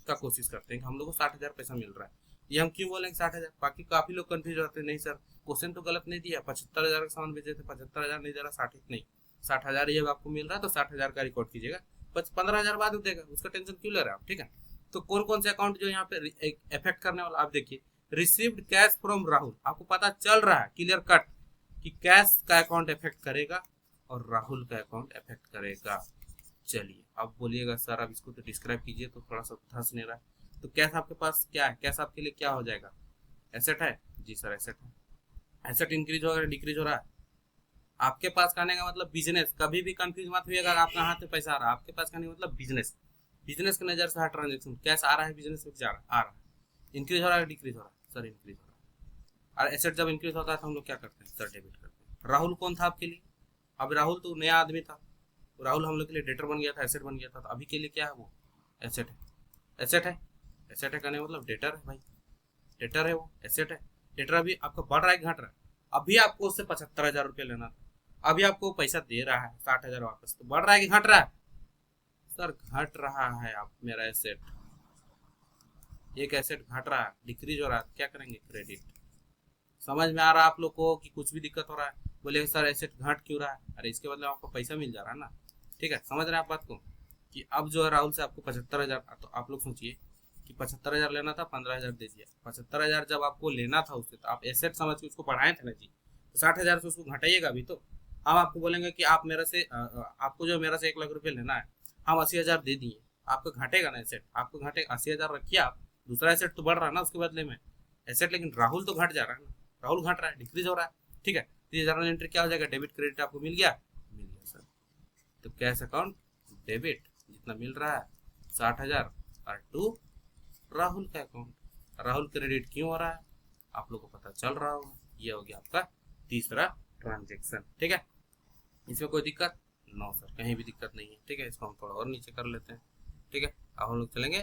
का कोशिश करते हैं कि हम लोग को 60,000 पैसा मिल रहा है, ये हम क्यों बोलेंगे 60,000। बाकी काफी लोग कंफ्यूज होते हैं, नहीं सर क्वेश्चन तो गलत नहीं दिया, 75,000 का सामान बेचे थे, 75,000 नहीं दे रहा, 60 नहीं, 60,000 ये आपको मिल रहा है तो 60,000 का रिकॉर्ड कीजिएगा, 15,000 बाद में देगा, उसका टेंशन क्यों ले रहे हैं आप, ठीक है। तो कौन कौन से अकाउंट जो यहाँ पे इफेक्ट करने वाला, आप देखिए रिसीव्ड कैश फ्रॉम राहुल, आपको पता चल रहा है क्लियर कट कि कैश का अकाउंट इफेक्ट करेगा और राहुल का अकाउंट इफेक्ट करेगा। चलिए अब बोलिएगा सर अब इसको तो डिस्क्राइब कीजिए, तो थोड़ा सा धंस नहीं रहा है। तो कैश आपके पास क्या है, कैश आपके लिए क्या हो जाएगा, एसेट है, जी सर एसेट है। एसेट इंक्रीज हो रहा है डिक्रीज हो रहा है, आपके पास कहने का मतलब बिजनेस, कभी भी कंफ्यूज मत हुईएगा आपका हाथ में पैसा आ रहा है, आपके पास कहने का मतलब बिजनेस, बिजनेस की नजर से हर ट्रांजेक्शन कैश आ रहा है, बिजनेस में जा रहा आ रहा है, इंक्रीज हो रहा है डिक्रीज हो रहा है, सर इंक्रीज हो रहा है। और एसेट जब इंक्रीज होता है तो हम लोग क्या करते हैं, सर डेबिट करते हैं। राहुल कौन था आपके लिए, अब राहुल तो नया आदमी था, राहुल हम लोग के लिए डेटर बन गया था, एसेट बन गया था, तो अभी के लिए क्या है वो एसेट है, एसेट है, एसेट है कहने मतलब डेटर है भाई, डेटर है वो, एसेट है। डेटर अभी आपका बढ़ रहा है घट रहा है, अभी आपको उससे 75,000 रुपये लेना था, अभी आपको पैसा दे रहा है 60,000 वापस, तो बढ़ रहा है कि घट रहा है, सर घट रहा है। आप मेरा एसेट, एक एसेट घट रहा है डिक्रीज हो रहा है, क्या करेंगे क्रेडिट। समझ में आ रहा है आप लोग को कि कुछ भी दिक्कत हो रहा है, बोले सर एसेट घट क्यों रहा है, अरे इसके बदले आपको पैसा मिल जा रहा है ना, ठीक है। समझ रहे हैं आप बात को कि अब जो है राहुल से आपको 75,000, तो आप लोग सोचिए कि 75,000 लेना था, 15,000 दे दिया, 75,000 जब आपको लेना था उससे तो आप एसेट समझ के उसको बढ़ाए थे ना जी, तो 60,000 से उसको घटाइएगा अभी तो। हम आपको बोलेंगे कि आप मेरा से आपको जो मेरा से 1 लाख रुपये लेना है, हम 80,000 दे दिए, आपको घटेगा ना एसेट, आपको घटेगा, 80,000 रखिए आप, दूसरा एसेट तो बढ़ रहा है ना उसके बदले में एसेट, लेकिन राहुल तो घट जा रहा है ना, राहुल घट रहा है डिक्रीज हो रहा है, ठीक है। तो ये जर्नल एंट्री क्या हो जाएगा, डेबिट क्रेडिट आपको मिल गया, मिल गया सर। तो कैश अकाउंट डेबिट जितना मिल रहा है 60,000 और टू राहुल का अकाउंट, राहुल क्रेडिट क्यों हो रहा है आप लोग को पता चल रहा होगा। ये हो गया आपका तीसरा ट्रांजेक्शन, ठीक है। इसमें कोई दिक्कत नो सर, कहीं भी दिक्कत नहीं है, ठीक है। इसको हम थोड़ा और नीचे कर लेते हैं, ठीक है। अब हम लोग चलेंगे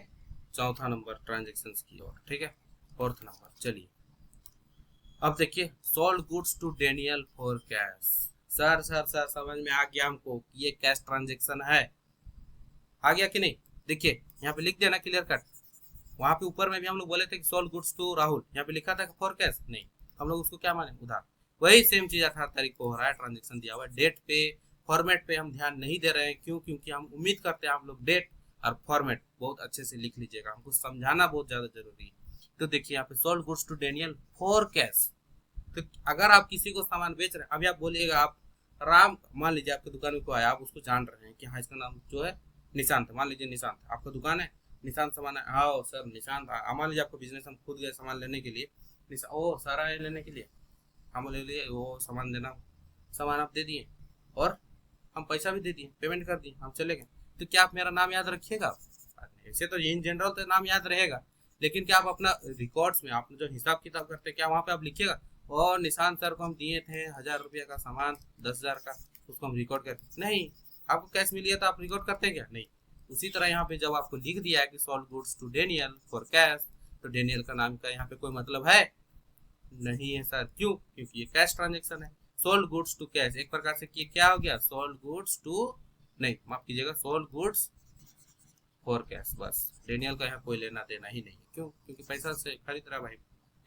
चौथा नंबर ट्रांजेक्शन की ओर, ठीक है, फोर्थ नंबर। चलिए अब देखिए, sold goods to Daniel for cash. Sir sir sir समझ में आ गया हमको कि ये कैश ट्रांजेक्शन है, आ गया कि नहीं। देखिए यहाँ पे लिख देना क्लियर कट, वहां पे ऊपर में भी हम लोग बोले थे कि सोल्ड गुड्स टू राहुल, यहाँ पे लिखा था फॉर कैश, नहीं हम लोग उसको क्या माने उधार, वही सेम चीज 18 तारीख को हो रहा है, ट्रांजेक्शन दिया हुआ है। डेट पे फॉर्मेट पे हम ध्यान नहीं दे रहे हैं, क्यों, क्योंकि हम उम्मीद करते हैं आप लोग डेट और फॉर्मेट बहुत अच्छे से लिख लीजिएगा, हमको समझाना बहुत ज्यादा जरूरी है। तो देखिए यहाँ पे sold goods to Daniel for cash, तो अगर आप किसी को सामान बेच रहे हैं, अभी आप बोलिएगा आप राम, मान लीजिए आपकी दुकान में कोई आया, आप उसको जान रहे हैं कि हाँ इसका नाम जो है निशांत, मान लीजिए निशांत, आपका दुकान है निशांत सामान है, हाँ सर निशांत, मान लीजिए आपका बिजनेस, हम खुद गए सामान लेने के लिए, ओ सर आए लेने के लिए, हम ले लिए वो सामान देना, सामान आप दे दिए और हम पैसा भी दे दिए, पेमेंट कर दिए, हम चले गए, तो क्या आप मेरा नाम याद रखिएगा। ऐसे तो इन जनरल तो नाम याद रहेगा, लेकिन क्या आप अपना रिकॉर्ड्स में आप जो हिसाब किताब करते हैं, क्या वहाँ पे आप लिखिएगा और निशांत सर को हम दिए थे 1,000 रुपये का सामान, 10,000 का, उसको हम रिकॉर्ड करते नहीं। आपको कैश मिली है तो आप रिकॉर्ड करते हैं क्या, नहीं। उसी तरह यहाँ पे जब आपको लिख दिया है कि sold goods to Daniel for cash, तो डेनियल का नाम का यहाँ पे कोई मतलब है नहीं है सर, क्यों, क्योंकि ये कैश ट्रांजेक्शन है। सोल्ड गुड्स टू कैश एक प्रकार से क्या हो गया, सोल्ड गुड्स टू, नहीं माफ कीजिएगा, सोल्ड गुड्स फॉर कैश, बस डेनियल का यहाँ कोई लेना देना ही नहीं, क्यों, क्योंकि पैसा से खरीद रहा भाई।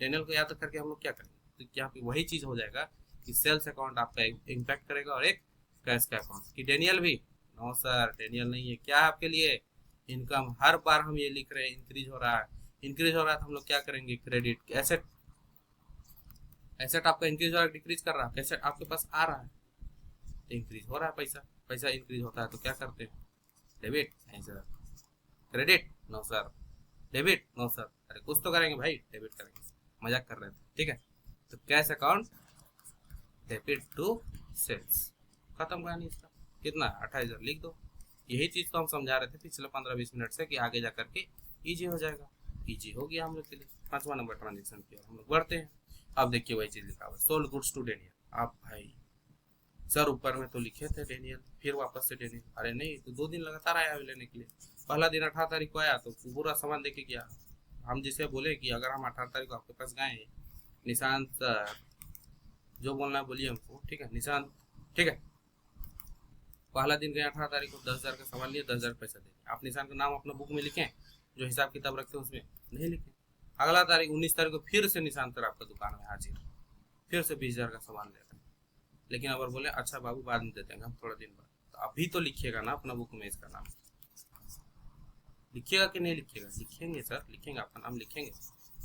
डेनियल को याद करके हम लोग क्या करेंगे, तो यहाँ पे वही चीज हो जाएगा कि सेल्स अकाउंट आपका इम्पैक्ट करेगा और एक कैश का अकाउंट। कि डेनियल भी, नो सर डेनियल नहीं है, क्या है आपके लिए इनकम, हर बार हम ये लिख रहे हैं इंक्रीज हो रहा है, इंक्रीज हो रहा है तो हम लोग क्या करेंगे क्रेडिट। एसेट, एसेट आपका इंक्रीज हो रहा है डिक्रीज कर रहा है, एसेट आपके पास आ रहा है तो इंक्रीज हो रहा है पैसा, पैसा इंक्रीज होता है तो क्या करते हैं डेबिट, नहीं sir credit, no sir debit, no sir, अरे कुछ तो करेंगे भाई, डेबिट करेंगे, मजाक कर रहे थे, ठीक है। तो cash account debit to sales, खत्म कहानी इसका, कितना 28,000 लिख दो, यही चीज तो हम समझा रहे थे पिछले 15-20 मिनट से कि आगे जा करके इजी हो जाएगा। इजी हो गया हम लोग के लिए। 5वां नंबर ट्रांजेक्शन किया, हम लोग बढ़ते हैं। अब देखिए वही चीज लिखा हुआ, सोल्ड गुड्स टू डेनियल। आप भाई सर ऊपर में तो लिखे थे डेनियल, फिर वापस से डेनियल। अरे नहीं, तो 2 दिन लगातार आया लेने के लिए। पहला दिन 18 तारीख को आया तो पूरा सामान देके गया। हम जिसे बोले कि अगर हम 18 तारीख को आपके पास गए, निशांत सर जो बोलना है बोलिए हमको, ठीक है निशांत, ठीक है। पहला दिन गए 18 तारीख को, 10,000 का सामान लिए, 10,000 पैसा दे। आप निशांत का नाम अपना बुक में लिखें, जो हिसाब किताब रखते हैं उसमें नहीं लिखे। अगला तारीख 19 तारीख को फिर से निशांत सर आपका दुकान में हाजिर, फिर से 20,000 का सामान ले रहे हैं। लेकिन अगर बोले अच्छा बाबू बाद में दे देंगे हम थोड़ा दिन बाद, तो अभी तो लिखिएगा ना अपना बुक में इसका नाम। लिखिएगा कि नहीं लिखिएगा? लिखेंगे सर, लिखेंगे, आपका नाम लिखेंगे,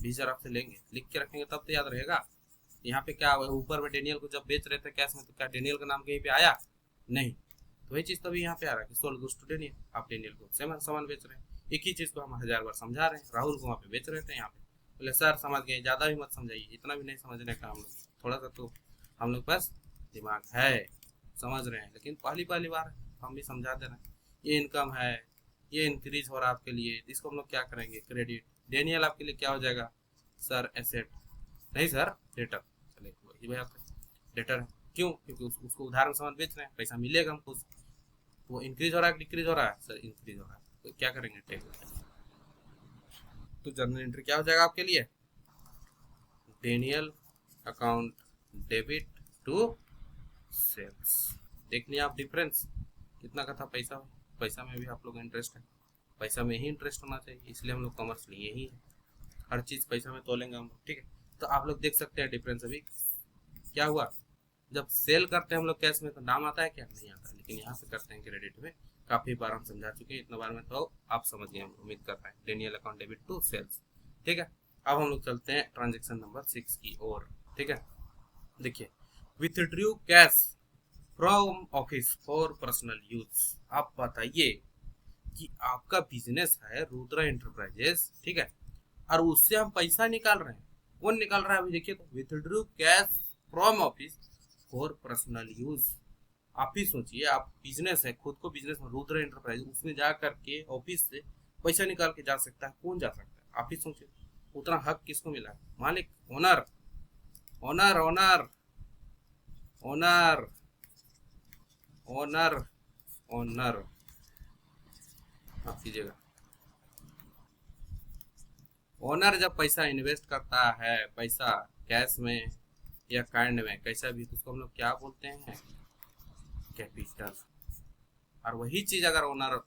20,000 आपसे लेंगे, लिख के रखेंगे तब तो याद रहेगा। यहाँ पे क्या ऊपर में डेनियल को जब बेच रहे थे कैश में, तो क्या डेनियल का नाम कहीं पे आया? नहीं। तो वही चीज तो अभी यहाँ पे आ रहा है कि सोल्ड गुड्स टू डेनियल। आप डेनियल को सेम सामान बेच रहे हैं। एक ही चीज को हम 1000 बार समझा रहे हैं। राहुल को वहाँ पे बेच रहे थे, यहाँ पे बोले सर समझ गए, ज्यादा भी मत समझाइए, इतना भी नहीं समझने का हम लोग, थोड़ा सा तो हम लोग पास दिमाग है, समझ रहे हैं। लेकिन पहली बार हम भी समझा दे रहे हैं। ये इनकम है, ये इंक्रीज हो रहा है आपके लिए, इसको हम लोग क्या करेंगे? क्रेडिट। डेनियल आपके लिए क्या हो जाएगा सर? एसेट। नहीं सर, डेटर। चले वही भाई आपका डेटर है। क्यों? क्योंकि उसको उधार में सामान बेच रहे हैं, पैसा मिलेगा हमको। वो इंक्रीज हो रहा है डिक्रीज हो रहा है सर? इंक्रीज हो रहा है। तो क्या करेंगे? टेबल। तो जर्नल एंट्री क्या हो जाएगा आपके लिए? Daniel account debit to sales. देख लिया आप डिफरेंस कितना का था? पैसा पैसा में भी आप लोग इंटरेस्ट है, पैसा में ही इंटरेस्ट होना चाहिए, इसलिए हम लोग कॉमर्स लिए ही है। हर चीज पैसा में तोलेंगे हम लोग, ठीक है। तो आप लोग देख सकते हैं डिफरेंस अभी क्या हुआ। जब सेल करते हैं हम लोग कैश में तो नाम आता है क्या? नहीं आता है। लेकिन यहाँ से करते हैं क्रेडिट में। काफी बार हम समझा चुके हैं, इतना बार में तो आप समझ गए, हम उम्मीद कर रहे हैं। Daniel account debit to sales, ठीक है। अब हम लोग चलते हैं ट्रांजेक्शन नंबर 6 की ओर, ठीक है। देखिए, withdrew cash from office for personal use. आप बताइए कि आपका बिजनेस है रुद्रा एंटरप्राइजेस, ठीक है, और उससे हम पैसा निकाल रहे हैं। कौन निकाल रहा है अभी देखिए तो? Withdrew cash from office for personal use. आप ही सोचिए, आप बिजनेस है, खुद को बिजनेस में रुद्रा एंटरप्राइज, उसमें जा करके ऑफिस से पैसा निकाल के जा सकता है? कौन जा सकता है? आप ही सोचिए। उतना हक किसको मिला है? मालिक, owner, owner, owner, owner, owner, owner. माफ कीजिएगा। ओनर जब पैसा इन्वेस्ट करता है, पैसा कैश में या काइंड में कैसा भी, तो उसको हम लोग क्या बोलते हैं? कैपिटल। और वही चीज अगर ओनर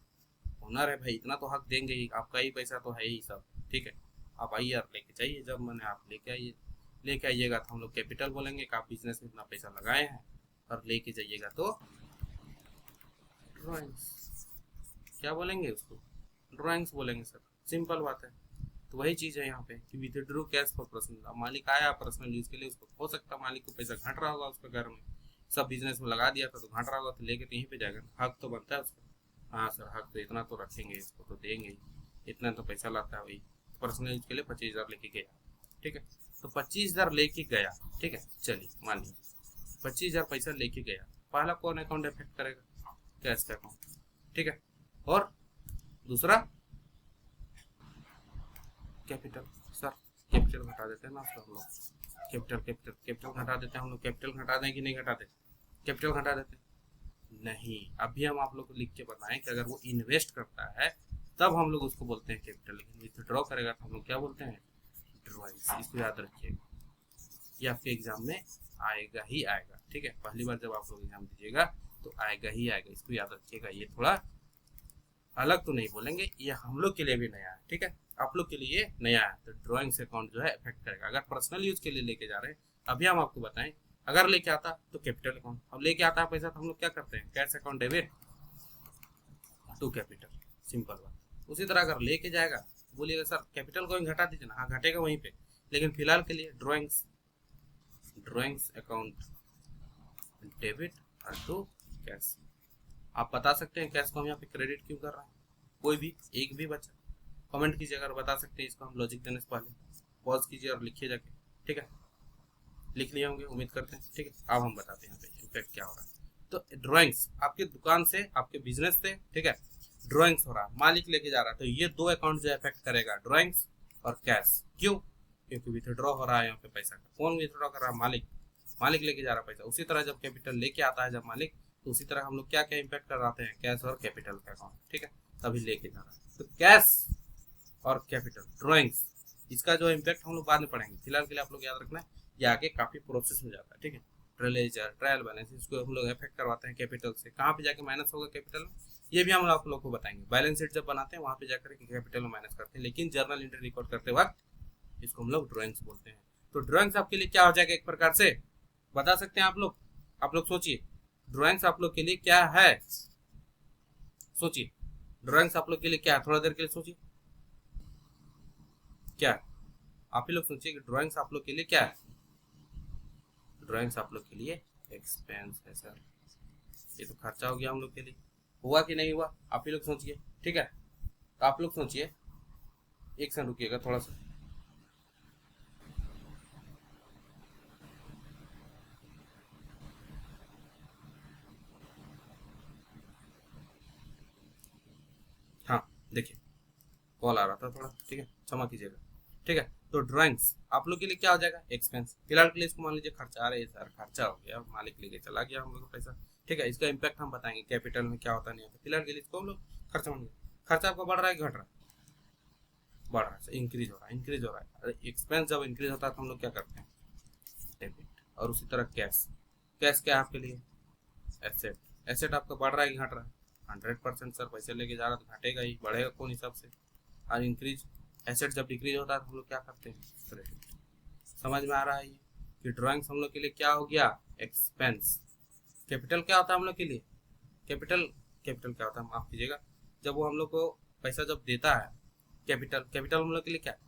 ओनर है भाई, इतना तो हक देंगे ही, आपका ही पैसा तो है ही सब, ठीक है। आप आइए और लेके जाइए, जब मैंने आप लेके आइए, लेके आइएगा तो हम लोग कैपिटल बोलेंगे कि आप बिजनेस में इतना पैसा लगाए हैं, और लेके जाइएगा तो ड्राइंग्स। क्या बोलेंगे उसको? ड्राइंग्स बोलेंगे सर, सिंपल बात है। तो वही चीज है यहाँ पे कि विथड्रू कैश फॉर पर्सनल। मालिक आया पर्सनल यूज के लिए, उसको हो सकता है मालिक को पैसा घट रहा होगा उसके घर में, सब बिजनेस में लगा दिया था तो घट रहा होगा, तो लेके तो यहीं पे जाएगा, हक तो बनता है उसका। हाँ सर, हक तो इतना तो रखेंगे, इसको तो देंगे ही, इतना तो पैसा लाता है वही। पर्सनल यूज के लिए 25,000 लेके गया, ठीक है। तो 25,000 लेके गया, ठीक है, चलिए मान लीजिए 25,000 पैसा लेके गया। पहला कौन अकाउंट इफेक्ट करेगा? कैश का अकाउंट, ठीक है। और दूसरा कैपिटल। सर कैपिटल घटा देते हैं ना उसको हम लोग, कैपिटल घटा देते हैं हम लोग। कैपिटल घटा दें कि नहीं घटाते? कैपिटल घटा देते नहीं। अभी हम आप लोग को लिख के बताएं कि अगर वो इन्वेस्ट करता है तब हम लोग उसको बोलते हैं कैपिटल, लेकिन विथड्रॉ करेगा तो हम लोग क्या बोलते हैं? ड्रॉइंग्स। इसको याद रखिएगा, ये आपके एग्जाम में आएगा ही आएगा, ठीक है। पहली बार जब आप लोग एग्जाम दीजिएगा तो आएगा ही आएगा, इसको याद रखिएगा। ये थोड़ा अलग तो नहीं बोलेंगे, ये हम लोग के लिए भी नया है, ठीक है। आप लोग के लिए नया है, तो ड्राइंग्स अकाउंट जो है इफेक्ट करेगा। अगर पर्सनल यूज के लिए लेके जा रहे हैं, अभी हम आपको बताएं, अगर लेके आता तो कैपिटल अकाउंट, अब लेके आता है पैसा तो हम लोग क्या करते हैं? Cash account debit to capital, simple बात। उसी तरह अगर लेके जाएगा, बोलिएगा सर कैपिटल को घटा दीजिए ना, हाँ घटेगा वहीं पे, लेकिन फिलहाल के लिए drawings account debit to cash. आप बता सकते हैं कैश को हम यहाँ पे क्रेडिट क्यों कर रहे हैं? कोई भी एक भी बच्चा कमेंट कीजिए अगर बता सकते हैं इसको। हम लॉजिक देने से पहले पॉज कीजिए और लिखिए जाके, ठीक है। लिख लिए होंगे उम्मीद करते हैं, ठीक है। अब हम बताते हैं यहाँ पे इफेक्ट क्या हो रहा है। तो ड्राइंग्स आपके दुकान से, आपके बिजनेस से, ठीक है, ड्राइंग्स हो रहा है, मालिक लेके जा रहा है, तो ये दो अकाउंट जो इफेक्ट करेगा, ड्राइंग्स और कैश। क्यों? क्योंकि विथड्रॉ हो रहा है यहाँ पे पैसा का। कौन विथड्रॉ कर रहा है? मालिक। मालिक लेके जा रहा है पैसा। उसी तरह जब कैपिटल लेके आता है जब मालिक, तो उसी तरह हम लोग क्या क्या इम्पैक्ट कराते हैं? कैश और कैपिटल का अकाउंट, ठीक है, तभी लेके जा रहा है। तो कैश और कैपिटल ड्राइंग्स, इसका जो इम्पैक्ट हम लोग बाद में पढ़ेंगे। फिलहाल के लिए आप लोग याद रखना है, ये आगे काफी प्रोसेस में जाता है, ठीक है। ट्रेलेजर, ट्रायल बैलेंस, इसको हम लोग इफेक्ट करवाते हैं कैपिटल से। कहाँ पे जाके माइनस होगा कैपिटल में, ये भी हम आप लोग को बताएंगे। बैलेंस शीट जब बनाते हैं वहां पे जाकर कैपिटल में माइनस करते हैं, लेकिन जर्नल एंट्री रिकॉर्ड करते वक्त इसको हम लोग ड्राइंग्स बोलते हैं। तो ड्राइंग्स आपके लिए क्या हो जाएगा एक प्रकार से, बता सकते हैं आप लोग? आप लोग सोचिए, ड्राइंग्स आप लोग के लिए क्या है? सोचिए, ड्राइंग्स आप लोग के लिए क्या है? थोड़ा देर के लिए सोचिए, क्या है? आप ही लोग सोचिए कि ड्राइंग्स आप लोग के लिए क्या है? ड्राइंग्स आप लोग के लिए एक्सपेंस है सर। ये तो खर्चा हो गया हम लोग के लिए। हुआ कि नहीं हुआ? आप ही लोग सोचिए, ठीक है। तो आप लोग सोचिए, एक सेकंड रुकिएगा थोड़ा सा। हाँ देखिए, कॉल आ रहा था थोड़ा, ठीक है, क्षमा कीजिएगा, ठीक है। तो ड्राइंग्स आप लोग के लिए क्या हो जाएगा? एक्सपेंस। फिलहाल के लिए इसको मान लीजिए खर्चा आ रहा है सर, खर्चा हो गया, मालिक लेके चला गया हम लोग का पैसा, ठीक है। इसका इम्पैक्ट हम बताएंगे कैपिटल में क्या होता नहीं होता। फिलहाल के लिए इसको हम लोग खर्चा मान लिया। खर्चा आपका बढ़ रहा है कि घट रहा है? बढ़ रहा है, इंक्रीज हो रहा है, इंक्रीज हो रहा है। अरे एक्सपेंस जब इंक्रीज होता है तो हम लोग क्या करते हैं? डेबिट। और उसी तरह कैश, कैश क्या है आपके लिए? एसेट। एसेट आपका बढ़ रहा है कि घट रहा है? 100% सर, पैसे लेके जा रहा है तो घटेगा ही, बढ़ेगा कौन हिसाब से? और इंक्रीज, एसेट जब डिक्रीज होता है तो हम लोग क्या करते हैं? क्रेडिट। समझ में आ रहा है ये कि ड्राइंग्स हम लोग के लिए क्या हो गया? एक्सपेंस। कैपिटल क्या होता है हम लोग के लिए? कैपिटल, कैपिटल क्या होता है, माफ कीजिएगा, जब वो हम लोग को पैसा जब देता है, कैपिटल, कैपिटल हम लोग के लिए क्या है?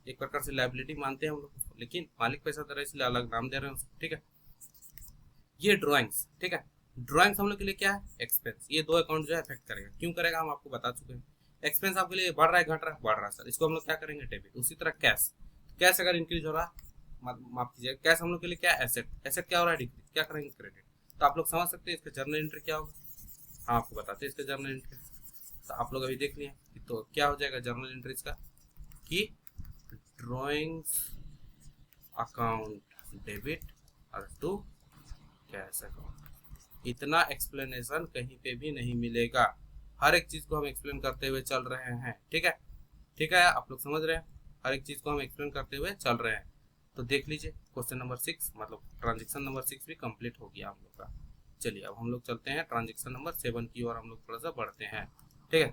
एक प्रकार से लाइबिलिटी मानते हैं हम लोग उसको, लेकिन मालिक पैसा दे रहा है इसलिए अलग नाम दे रहे हैं उसको, ठीक है। ये ड्राइंग्स, ठीक है। ड्राइंग्स हम लोग के लिए क्या है? एक्सपेंस। ये दो अकाउंट जो है इफेक्ट करेगा। क्यों करेगा हम आपको बता चुके हैं। एक्सपेंस आपके लिए बढ़ रहा है घट रहा है? बढ़ रहा है सर, इसको हम लोग क्या करेंगे? डेबिट। उसी तरह कैश, कैश अगर इंक्रीज हो रहा है, माफ कीजिए, कैश हम लोग के लिए क्या? एसेट। एसेट क्या हो रहा है? डिक्रीज। क्या करेंगे? क्रेडिट। तो आप लोग समझ सकते हैं इसका जर्नल एंट्री क्या होगा? हाँ आपको बताते हैं इसका जर्नल एंट्री। तो आप लोग अभी देख लिए, तो क्या हो जाएगा जर्नल एंट्रीज का कि ड्राइंग्स अकाउंट डेबिट और टू कैश अकाउंट। इतना एक्सप्लेनेशन कहीं पे भी नहीं मिलेगा। हर एक चीज को हम एक्सप्लेन करते हुए चल रहे हैं, ठीक है, ठीक है, आप लोग समझ रहे हैं। हर एक चीज को हम एक्सप्लेन करते हुए चल रहे हैं। तो देख लीजिए क्वेश्चन नंबर 6, मतलब ट्रांजेक्शन नंबर 6 भी कंप्लीट हो गया हम लोग का। चलिए अब हम लोग चलते हैं ट्रांजेक्शन नंबर 7 की ओर, हम लोग थोड़ा सा बढ़ते हैं, ठीक है।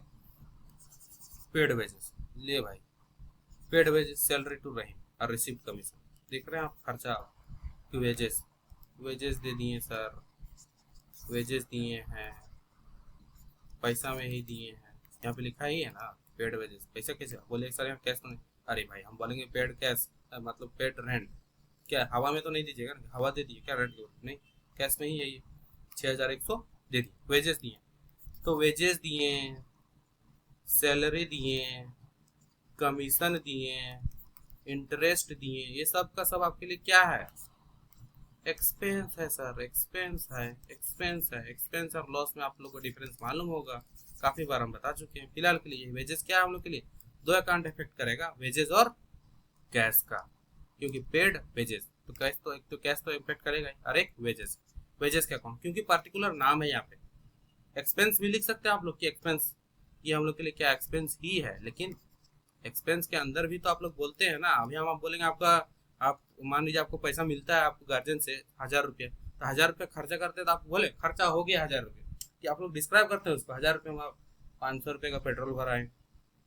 पेड वेजेस, ले भाई, पेड वेजेस, सैलरी टू रहीम और रिसीव्ड कमीशन। देख रहे हैं आप, खर्चा टू वेजेस, वेजेस दे दिए सर, वेजेस दिए हैं, पैसा में ही दिए हैं, यहाँ पे लिखा ही है ना पेड वेजेस। पैसा कैसे बोले सर, यहाँ कैश तो नहीं? अरे भाई हम बोलेंगे पेड कैश, मतलब पेड रेंट। क्या हवा में तो नहीं दीजिएगा ना, हवा दे दिए क्या रेंट की? नहीं, कैश में ही है ये। 6100 दे दिए, वेजेस दिए। तो वेजेस दिए, सैलरी दिए, कमीशन दिए, इंटरेस्ट दिए, ये सब का सब आपके लिए क्या है? एक्सपेंस है सर, एक्सपेंस है, एक्सपेंस है। एक्सपेंस और लॉस में आप लोग को डिफरेंस मालूम होगा, काफी बार हम बता चुके हैं। फिलहाल के लिए वेजेस क्या है हम लोग के लिए? दो अकाउंट इफेक्ट करेगा, वेजेस और कैश का, क्योंकि पेड वेजेस तो कैश, तो एक तो कैश तो इफेक्ट करेगा और एक वेजेस। वेजेस का अकाउंट क्योंकि पार्टिकुलर नाम है यहाँ पे। एक्सपेंस भी लिख सकते हैं आप लोग की एक्सपेंस, ये हम लोग के लिए क्या एक्सपेंस ही है, लेकिन एक्सपेंस के अंदर भी तो आप लोग बोलते हैं ना। अभी हम आप बोलेंगे आपका, आप मान लीजिए आपको पैसा मिलता है आपको गार्जियन से 1000 रुपये, तो 1000 रुपये खर्चा करते हैं तो आप बोले खर्चा हो गया 1000 रुपये, कि आप लोग डिस्क्राइब करते हैं उसको 1000 रुपये में आप 500 रुपये का पेट्रोल भराएं,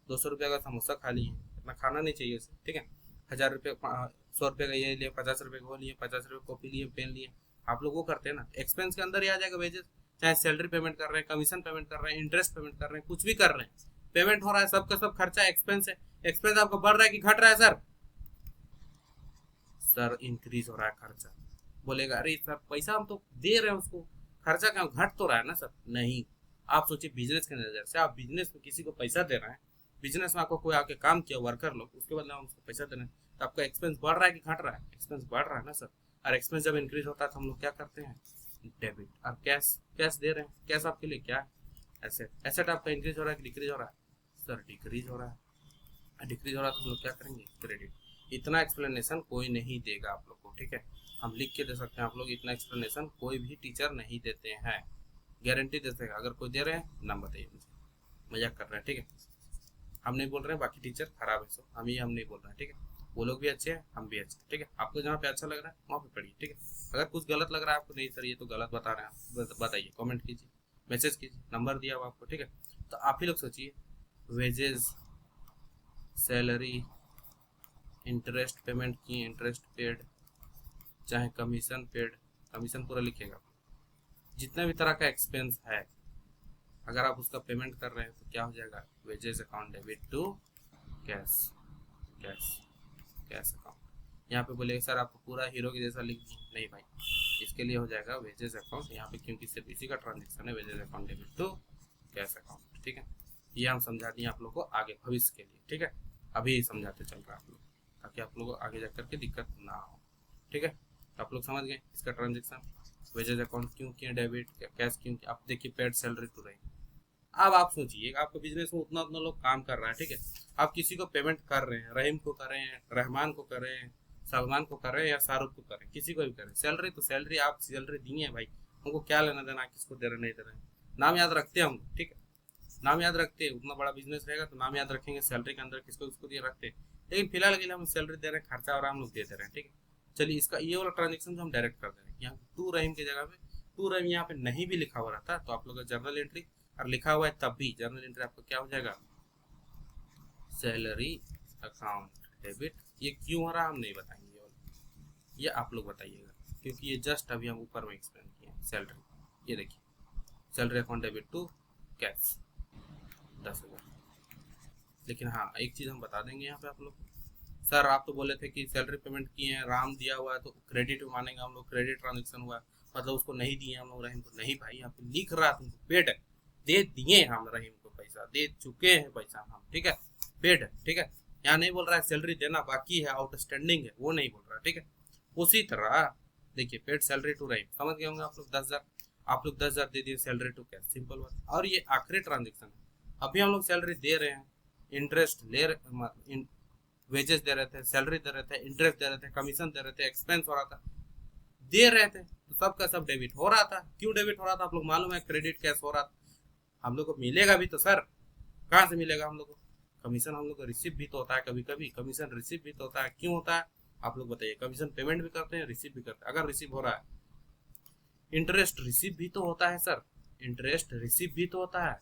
200 रुपये का समोसा खा लिए, इतना खाना नहीं चाहिए उसे, ठीक है। 1000 रुपये, 100 रुपये का ये लिए, 50 रुपये का वो लिए, 50 रुपये कॉपी लिए, पेन लिए, आप लोग वो करते हैं ना। एक्सपेंस के अंदर ही आ जाएगा वेजेस, चाहे सैलरी पेमेंट कर रहे हैं, कमीशन पेमेंट कर रहे हैं, इंटरेस्ट पेमेंट कर रहे हैं, कुछ भी कर रहे हैं, पेमेंट हो रहा है, सबका सब खर्चा एक्सपेंस है। एक्सपेंस आपका बढ़ रहा है कि घट रहा है सर? सर इंक्रीज हो रहा है खर्चा। बोलेगा अरे सर पैसा हम तो दे रहे हैं उसको, खर्चा क्या घट तो रहा है ना सर? नहीं, आप सोचिए बिजनेस के नजर से, आप बिजनेस में किसी को पैसा दे रहे हैं, बिजनेस में आपको कोई आके काम किया वर्कर लोग, उसके बदले हम उसको पैसा दे रहे हैं, तो आपका एक्सपेंस बढ़ रहा है कि घट रहा है? एक्सपेंस बढ़ रहा है ना सर। और एक्सपेंस जब इंक्रीज होता है तो हम लोग क्या करते हैं? डेबिट। और कैश, कैश दे रहे हैं, कैश आपके लिए क्या है? एसेट। एसेट आपका इंक्रीज हो रहा है कि डिक्रीज हो रहा है? सर डिक्रीज हो रहा है। डिक्रीज हो रहा है तो हम लोग क्या करेंगे? क्रेडिट। इतना एक्सप्लेनेशन कोई नहीं देगा आप लोग को, ठीक है? हम लिख के दे सकते हैं, आप लोग इतना एक्सप्लेनेशन कोई भी टीचर नहीं देते हैं, गारंटी देते हैं। अगर कोई दे रहे हैं नाम बताइए मुझे, मजाक कर रहे हैं, ठीक है? हम नहीं बोल रहे हैं बाकी टीचर खराब है, सो हम नहीं बोल रहे हैं, ठीक है? वो लोग भी अच्छे हैं, हम भी अच्छे हैं, ठीक है? आपको जहाँ पे अच्छा लग रहा है वहाँ पे पढ़िए, ठीक है? अगर कुछ गलत लग रहा है आपको, नहीं सर ये तो गलत बता रहे हैं आप, बताइए, कमेंट कीजिए, मैसेज कीजिए, नंबर दिया हुआ आपको, ठीक है? तो आप ही लोग सोचिए, वेजेस, सैलरी, इंटरेस्ट पेमेंट की, इंटरेस्ट पेड, चाहे कमीशन पेड, कमीशन पूरा लिखिएगा, जितना भी तरह का एक्सपेंस है अगर आप उसका पेमेंट कर रहे हैं तो क्या हो जाएगा? Wages account debit to cash, cash, cash account. यहाँ पे बोलेगा सर आपको पूरा हीरो के जैसा लिख दी, नहीं भाई, इसके लिए हो जाएगा वेजेस अकाउंट यहाँ पे, क्योंकि सिर्फ इसी का ट्रांजेक्शन है, wages account debit to cash account, ठीक है? ये हम समझा दिए आप लोग को आगे भविष्य के लिए, ठीक है? अभी समझाते चल रहा है आप लोग, ताकि आप लोगों को आगे जाकर के दिक्कत ना हो, ठीक है? आप लोग समझ गए इसका ट्रांजेक्शन, वेजेस अकाउंट क्यों किया डेबिट, कैश क्यों किया? आप देखिए पेड सैलरी टू रही। अब आप सोचिए, आपके बिजनेस में उतना उतना लोग काम कर रहा है, ठीक है? आप किसी को पेमेंट कर रहे हैं, रहीम को कर रहे हैं, रहमान को कर रहे हैं, सलमान को कर रहे हैं, या शाहरुख को कर रहे हैं, किसी को भी कर रहे हैं, सैलरी तो सैलरी, आप सैलरी दिए हैं भाई, हमको क्या लेना देना किसको दे रहे नहीं दे रहे हैं? नाम याद रखते हैं हम, ठीक है? नाम याद रखते हैं, उतना बड़ा बिजनेस रहेगा तो नाम याद रखेंगे, सैलरी के अंदर किसको किसको दिए रखते हैं, लेकिन फिलहाल के लिए हम सैलरी दे रहे हैं, खर्चा और हम लोग दे रहे हैं, ठीक है? चलिए इसका ये वाला ट्रांजेक्शन जो हम डायरेक्ट कर दे रहे हैं, यहाँ टू रहीम की जगह पे टू रहीम यहाँ पे नहीं भी लिखा हुआ रहता तो आप लोग का जर्नल एंट्री, और लिखा हुआ है तब भी जर्नल एंट्री आपका क्या हो जाएगा? Salary account debit. ये क्यों हो रहा हम नहीं बताएंगे, ये आप लोग बताइएगा, क्योंकि ये जस्ट अभी हम ऊपर में एक्सप्लेन किए हैं। सैलरी, ये देखिए, salary account debit to cash 10,000। लेकिन हाँ एक चीज़ हम बता देंगे यहाँ पे आप लोग, सर आप तो बोले थे कि सैलरी पेमेंट किए हैं, राम दिया हुआ है तो क्रेडिट मानेंगे हम लोग, क्रेडिट ट्रांजेक्शन हुआ मतलब उसको नहीं दिए हम लोग रहीम को, नहीं भाई यहाँ पे लिख रहा तुमको पेड है, दे दिए हम रहीम को, पैसा दे चुके हैं पैसा हम, ठीक है? पेड है, ठीक है? यहाँ नहीं बोल रहा है सैलरी देना बाकी है, आउटस्टैंडिंग है, वो नहीं बोल रहा, ठीक है? उसी तरह देखिए पेड सैलरी टू रहीम, समझ गए होंगे आप लोग? 10,000 आप लोग 10,000 दे दिए सैलरी टू कैश, सिंपल बात। और ये आखिरी ट्रांजेक्शन है, अभी हम लोग सैलरी दे रहे हैं, इंटरेस्ट ले रहे, वेजेस दे रहे थे, सैलरी दे रहे थे, इंटरेस्ट दे रहे थे, कमीशन दे रहे थे, एक्सपेंस हो रहा था, दे रहे थे, तो सबका सब डेबिट हो रहा था। क्यों डेबिट हो रहा था आप लोग मालूम है? क्रेडिट कैश हो रहा था, हम लोग को मिलेगा भी तो सर, कहाँ से मिलेगा हम लोग को? कमीशन हम लोग को रिसीव भी तो होता है, कभी कभी कमीशन रिसीव भी तो होता है, क्यों होता है आप लोग बताइए? कमीशन पेमेंट भी करते हैं, रिसीव भी करते हैं, अगर रिसीव हो रहा है, इंटरेस्ट रिसीव भी तो होता है सर, इंटरेस्ट रिसीव भी तो होता है,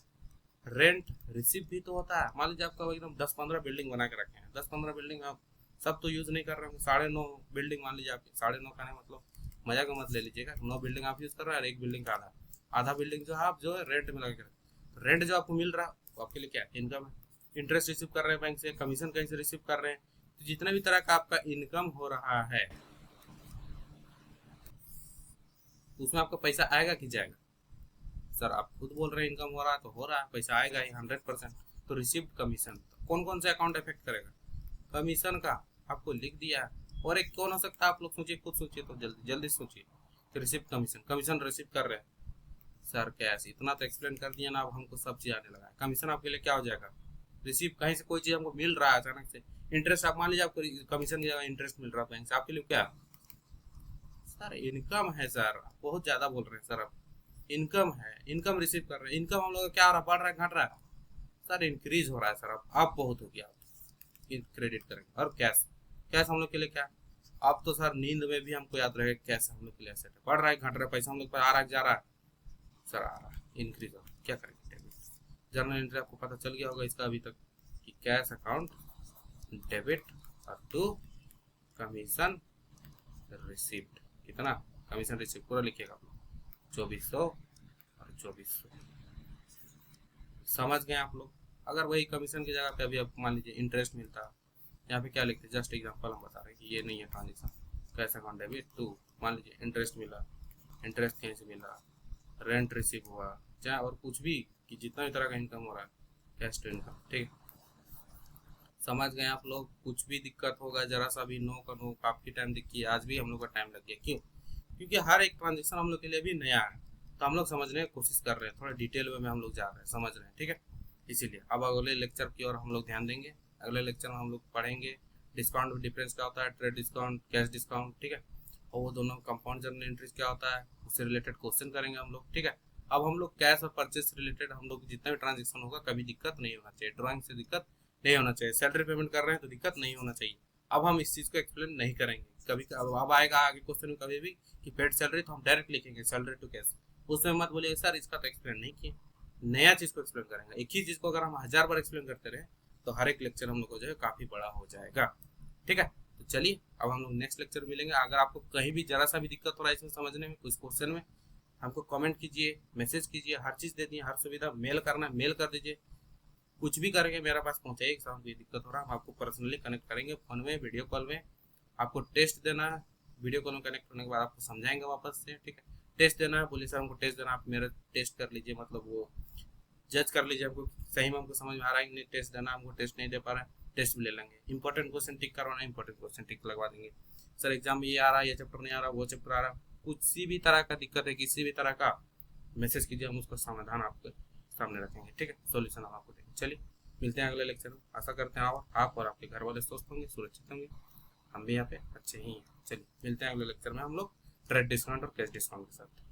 रेंट रिसीव भी तो होता है। मान लीजिए आपका एकदम 10-15 बिल्डिंग बना के रखे हैं, 10-15 बिल्डिंग आप सब तो यूज नहीं कर रहे होंगे, 9.5 बिल्डिंग मान लीजिए आपकी, 9.5 का है मतलब मजा का मत ले लीजिएगा, 9 बिल्डिंग आप यूज कर रहे हैं और एक बिल्डिंग का आधा, आधा बिल्डिंग जो है आप जो है रेंट में लगा के, रेंट जो आपको मिल रहा है वो आपके लिए क्या है? इनकम है। इंटरेस्ट रिसीव कर रहे हैं बैंक से, कमीशन कहीं से रिसीव कर रहे हैं, तो जितना भी तरह का आपका इनकम हो रहा है उसमें आपका पैसा आएगा कि जाएगा? सर आप खुद बोल रहे हैं इनकम हो रहा है तो हो रहा है, पैसा आएगा ही 100%। तो रिसीव्ड कमीशन कौन कौन से अकाउंट इफेक्ट करेगा? कमीशन का आपको लिख दिया है, और एक कौन हो सकता है आप लोग सोचिए, खुद सोचिए, तो जल्दी जल्दी सोचिए कि रिसीव कमीशन, कमीशन रिसीव कर रहे हैं सर कैश, इतना तो एक्सप्लेन कर दिया ना, अब हमको सब चीज आने लगा है। कमीशन आपके लिए क्या हो जाएगा? रिसीव, कहीं से कोई चीज हमको मिल रहा है अचानक से, इंटरेस्ट आप मान लीजिए आपको कमीशन की जगह इंटरेस्ट मिल रहा है बैंक से, आपके लिए क्या? सर इनकम है सर, बहुत ज्यादा बोल रहे हैं सर आप, इनकम है, इनकम रिसीव कर रहे हैं, इनकम हम लोग क्या हो रहा है? बढ़ रहा है घट रहा है? सर इंक्रीज हो रहा है सर, अब बहुत हो गया, क्रेडिट करेंगे। और कैश, कैश हम लोग के लिए क्या? अब तो सर नींद में भी हमको याद रहेगा कैश हम लोग के लिए एसेट है, बढ़ रहा है घट रहा है, पैसा हम लोग पर आ रहा है जा रहा है? सर आ रहा है, इंक्रीज हो रहा है, क्या करेंगे? डेबिट। जर्नल एंट्री आपको पता चल गया होगा इसका अभी तक कि कैश अकाउंट डेबिट और टू कमीशन रिसिप्ट, कितना कमीशन रिसिप्ट पूरा लिखिएगा आप लोग, 2400 और 2400, समझ गए आप लोग? अगर वही कमीशन की जगह पे अभी आप मान लीजिए इंटरेस्ट मिलता, यहाँ पे क्या लिखते? जस्ट एग्जांपल हम बता रहे हैं कि ये नहीं है transaction, cash account debit to, मान लीजिए इंटरेस्ट मिला, इंटरेस्ट कहीं से मिला, रेंट रिसीव हुआ, चाहे और कुछ भी, कि जितना भी तरह का इनकम हो रहा है, कैश टू इनकम, ठीक। समझ गए आप लोग? कुछ भी दिक्कत होगा जरा सा भी नो का नो, काफी टाइम देखिए, आज भी हम लोग का टाइम लग गया, क्यों? क्योंकि हर एक ट्रांजेक्शन हम लोग के लिए भी नया है, तो हम लोग समझने की कोशिश कर रहे हैं, थोड़ा डिटेल वे में हम लोग जा रहे हैं, समझ रहे हैं, ठीक है। इसीलिए अब अगले लेक्चर की ओर हम लोग ध्यान देंगे। अगले लेक्चर में हम लोग पढ़ेंगे डिस्काउंट डिफरेंस क्या होता है, ट्रेड डिस्काउंट, कैश डिस्काउंट, ठीक है, और वो दोनों कंपाउंड जर्नल एंट्रीज क्या होता है, उससे रिलेटेड क्वेश्चन करेंगे हम लोग, ठीक है। अब हम लोग कैश और परचेस रिलेटेड हम लोग जितना भी ट्रांजेक्शन होगा कभी दिक्कत नहीं होना चाहिए, ड्राइंग से दिक्कत नहीं होना चाहिए, सैलरी पेमेंट कर रहे हैं तो दिक्कत नहीं होना चाहिए। अब हम इस चीज़ को एक्सप्लेन नहीं करेंगे कभी, अब आएगा आगे क्वेश्चन में कभी भी कि पेड सैलरी, तो हम डायरेक्ट लिखेंगे सैलरी टू कैश, उसमें मत बोलिए सर इसका तो एक्सप्लेन नहीं किए, नया चीज़ को एक्सप्लेन करेंगे। एक ही चीज़ को अगर हम 1000 बार एक्सप्लेन करते रहे तो हर एक लेक्चर हम लोग को जो है काफ़ी बड़ा हो जाएगा, ठीक है। तो चलिए अब हम लोग नेक्स्ट लेक्चर मिलेंगे। अगर आपको कहीं भी जरा सा भी दिक्कत हो रहा है इसमें समझने में, कुछ क्वेश्चन में, हमको कमेंट कीजिए, मैसेज कीजिए, हर चीज़ दे दिए, हर सुविधा, मेल करना है मेल कर दीजिए, कुछ भी करके मेरे पास पहुँचाइए कि हमको ये दिक्कत हो रहा है, हम आपको पर्सनली कनेक्ट करेंगे, फोन में, वीडियो कॉल में। आपको टेस्ट देना है, वीडियो कॉल में कनेक्ट होने के बाद आपको समझाएंगे वापस से, ठीक है। टेस्ट देना है, बोलिए सर हमको टेस्ट देना, आप मेरा टेस्ट कर लीजिए, मतलब वो जज कर लीजिए हमको सही में हमको समझ में आ रहा है कि नहीं, टेस्ट देना, हमको टेस्ट नहीं दे पा रहा है, टेस्ट भी ले लेंगे। इंपॉर्टेंट क्वेश्चन टिक करवाना, इंपॉर्टेंट क्वेश्चन टिक लगवा देंगे। सर एग्जाम में ये आ रहा है, ये चैप्टर नहीं आ रहा, वो चैप्टर आ रहा, किसी भी तरह का दिक्कत है, किसी भी तरह का मैसेज कीजिए, हम उसका समाधान आपके सामने रखेंगे, ठीक है, सोल्यूशन हम आपको देंगे। चलिए मिलते हैं अगले लेक्चर में। आशा करते हैं आप और आपके घर वाले स्वस्थ होंगे, सुरक्षित होंगे, हम भी यहाँ पे अच्छे ही हैं। चलिए मिलते हैं अगले लेक्चर में हम लोग ट्रेड डिस्काउंट और कैश डिस्काउंट के साथ।